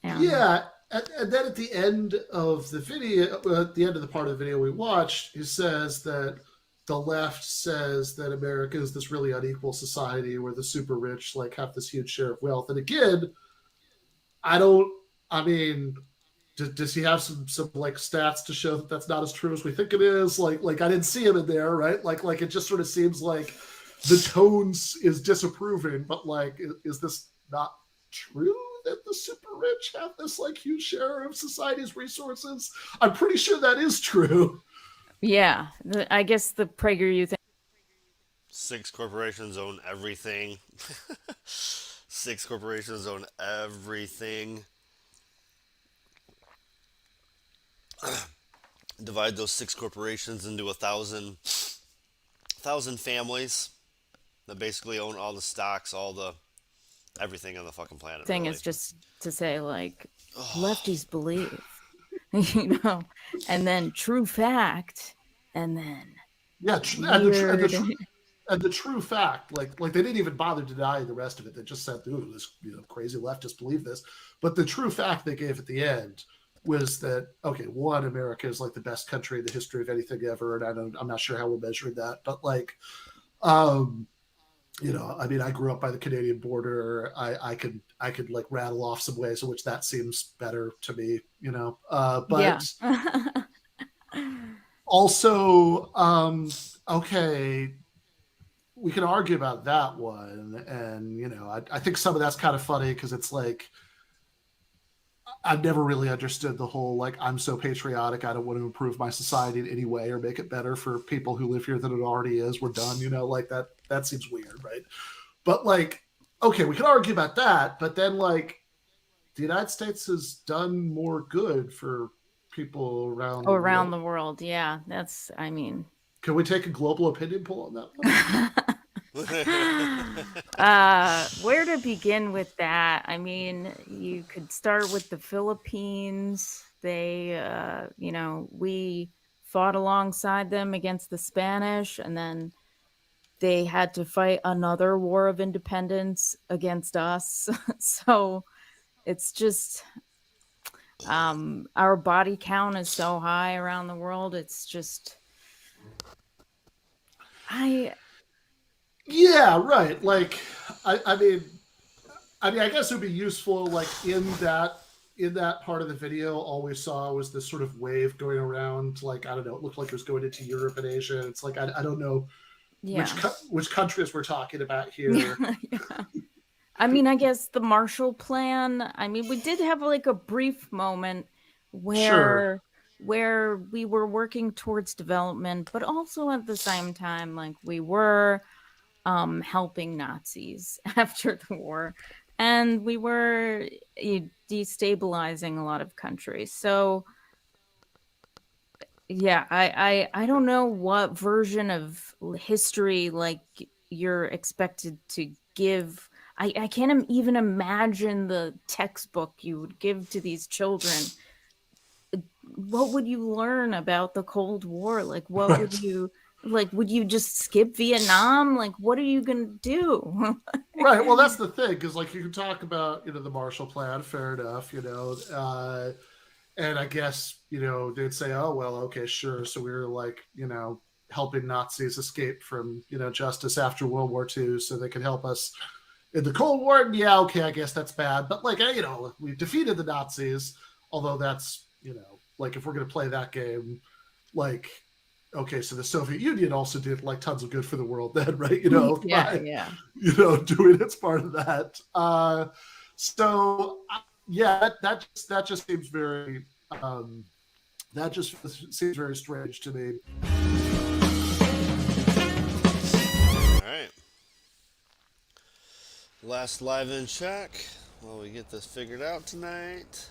Yeah. And then at the end of the video, at the end of the part of the video we watched, he says that the left says that America is this really unequal society where the super rich like have this huge share of wealth. And again, does he have some like stats to show that that's not as true as we think it is? Like I didn't see him in there, right? Like it just sort of seems like the tones is disapproving, but like, is this not true that the super rich have this like huge share of society's resources? I'm pretty sure that is true. Yeah, I guess the PragerU thing. 6 corporations own everything. 6 corporations own everything. Divide those 6 corporations into 1,000 families that basically own all the stocks, all the everything on the fucking planet. Thing is just to say, like, lefties believe, you know, and then true fact, and then and the true fact, like they didn't even bother to deny the rest of it. They just said, "Ooh, this crazy leftists believe this." But the true fact they gave at the end was that, okay, one, America is like the best country in the history of anything ever, and I'm not sure how we're measuring that, but like, you know, I mean, I grew up by the Canadian border. I could like rattle off some ways in which that seems better to me, you know. But also, okay, we can argue about that one, and I think some of that's kind of funny because it's like I've never really understood the whole like I'm so patriotic I don't want to improve my society in any way or make it better for people who live here than it already is. We're done, like that seems weird, right? But like, okay, we can argue about that, but then like the United States has done more good for people around around the the world. Yeah, that's, I mean, Can we take a global opinion poll on that one? where to begin with that? I mean, you could start with the Philippines. They, we fought alongside them against the Spanish, and then they had to fight another war of independence against us. So it's just, our body count is so high around the world. It's just, Yeah, right. Like, I mean, I guess it would be useful, like in that part of the video, all we saw was this sort of wave going around. Like, I don't know, it looked like it was going into Europe and Asia. It's like I don't know which countries we're talking about here. Yeah. I mean, I guess the Marshall Plan. I mean, we did have like a brief moment where we were working towards development, but also at the same time, like we were helping Nazis after the war, and we were destabilizing a lot of countries. So yeah, I don't know what version of history like you're expected to give. I can't even imagine the textbook you would give to these children. What would you learn about the Cold War? Like, what would you like? Would you just skip Vietnam? Like, what are you gonna do? Right. Well, that's the thing, because like you can talk about the Marshall Plan, fair enough, and I guess they'd say, oh well, okay, sure. So we were like helping Nazis escape from justice after World War II, so they could help us in the Cold War. And yeah, okay, I guess that's bad, but like we defeated the Nazis, although that's like if we're gonna play that game, like okay, so the Soviet Union also did like tons of good for the world then, right? Yeah. Doing its part of that. So yeah, that just seems very seems very strange to me. All right. Last live in check while we get this figured out tonight.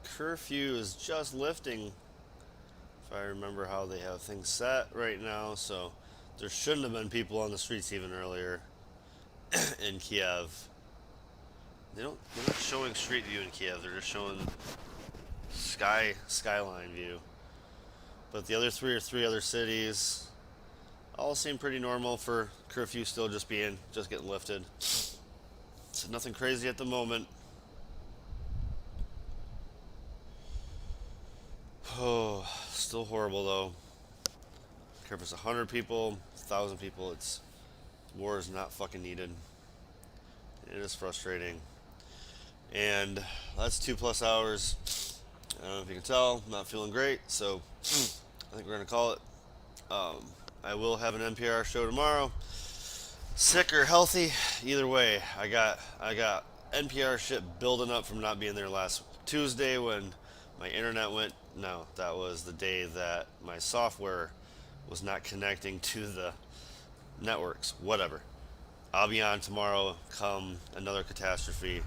Curfew is just lifting, if I remember how they have things set right now, so there shouldn't have been people on the streets even earlier in Kiev. They're not showing street view in Kiev, they're just showing skyline view. But the other three other cities all seem pretty normal for curfew still just getting lifted. So nothing crazy at the moment. Oh, still horrible though. Care if it's 100 people, 1,000 people, war is not fucking needed. It is frustrating. And that's 2+ hours. I don't know if you can tell, I'm not feeling great, so I think we're gonna call it. I will have an NPR show tomorrow. Sick or healthy, either way, I got NPR shit building up from not being there last Tuesday when my internet went. No, that was the day that my software was not connecting to the networks. Whatever. I'll be on tomorrow come another catastrophe,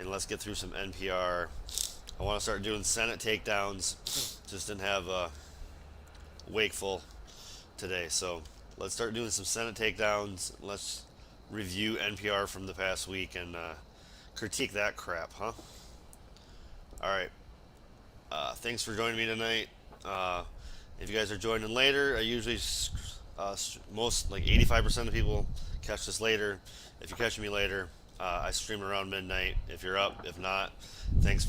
and let's get through some NPR. I want to start doing Senate takedowns. Just didn't have Wakeful today, so let's start doing some Senate takedowns. Let's review NPR from the past week and critique that crap, huh? All right. Thanks for joining me tonight. If you guys are joining later, I usually most like 85% of people catch this later. If you're catching me later, I stream around midnight. If you're up, if not, thanks.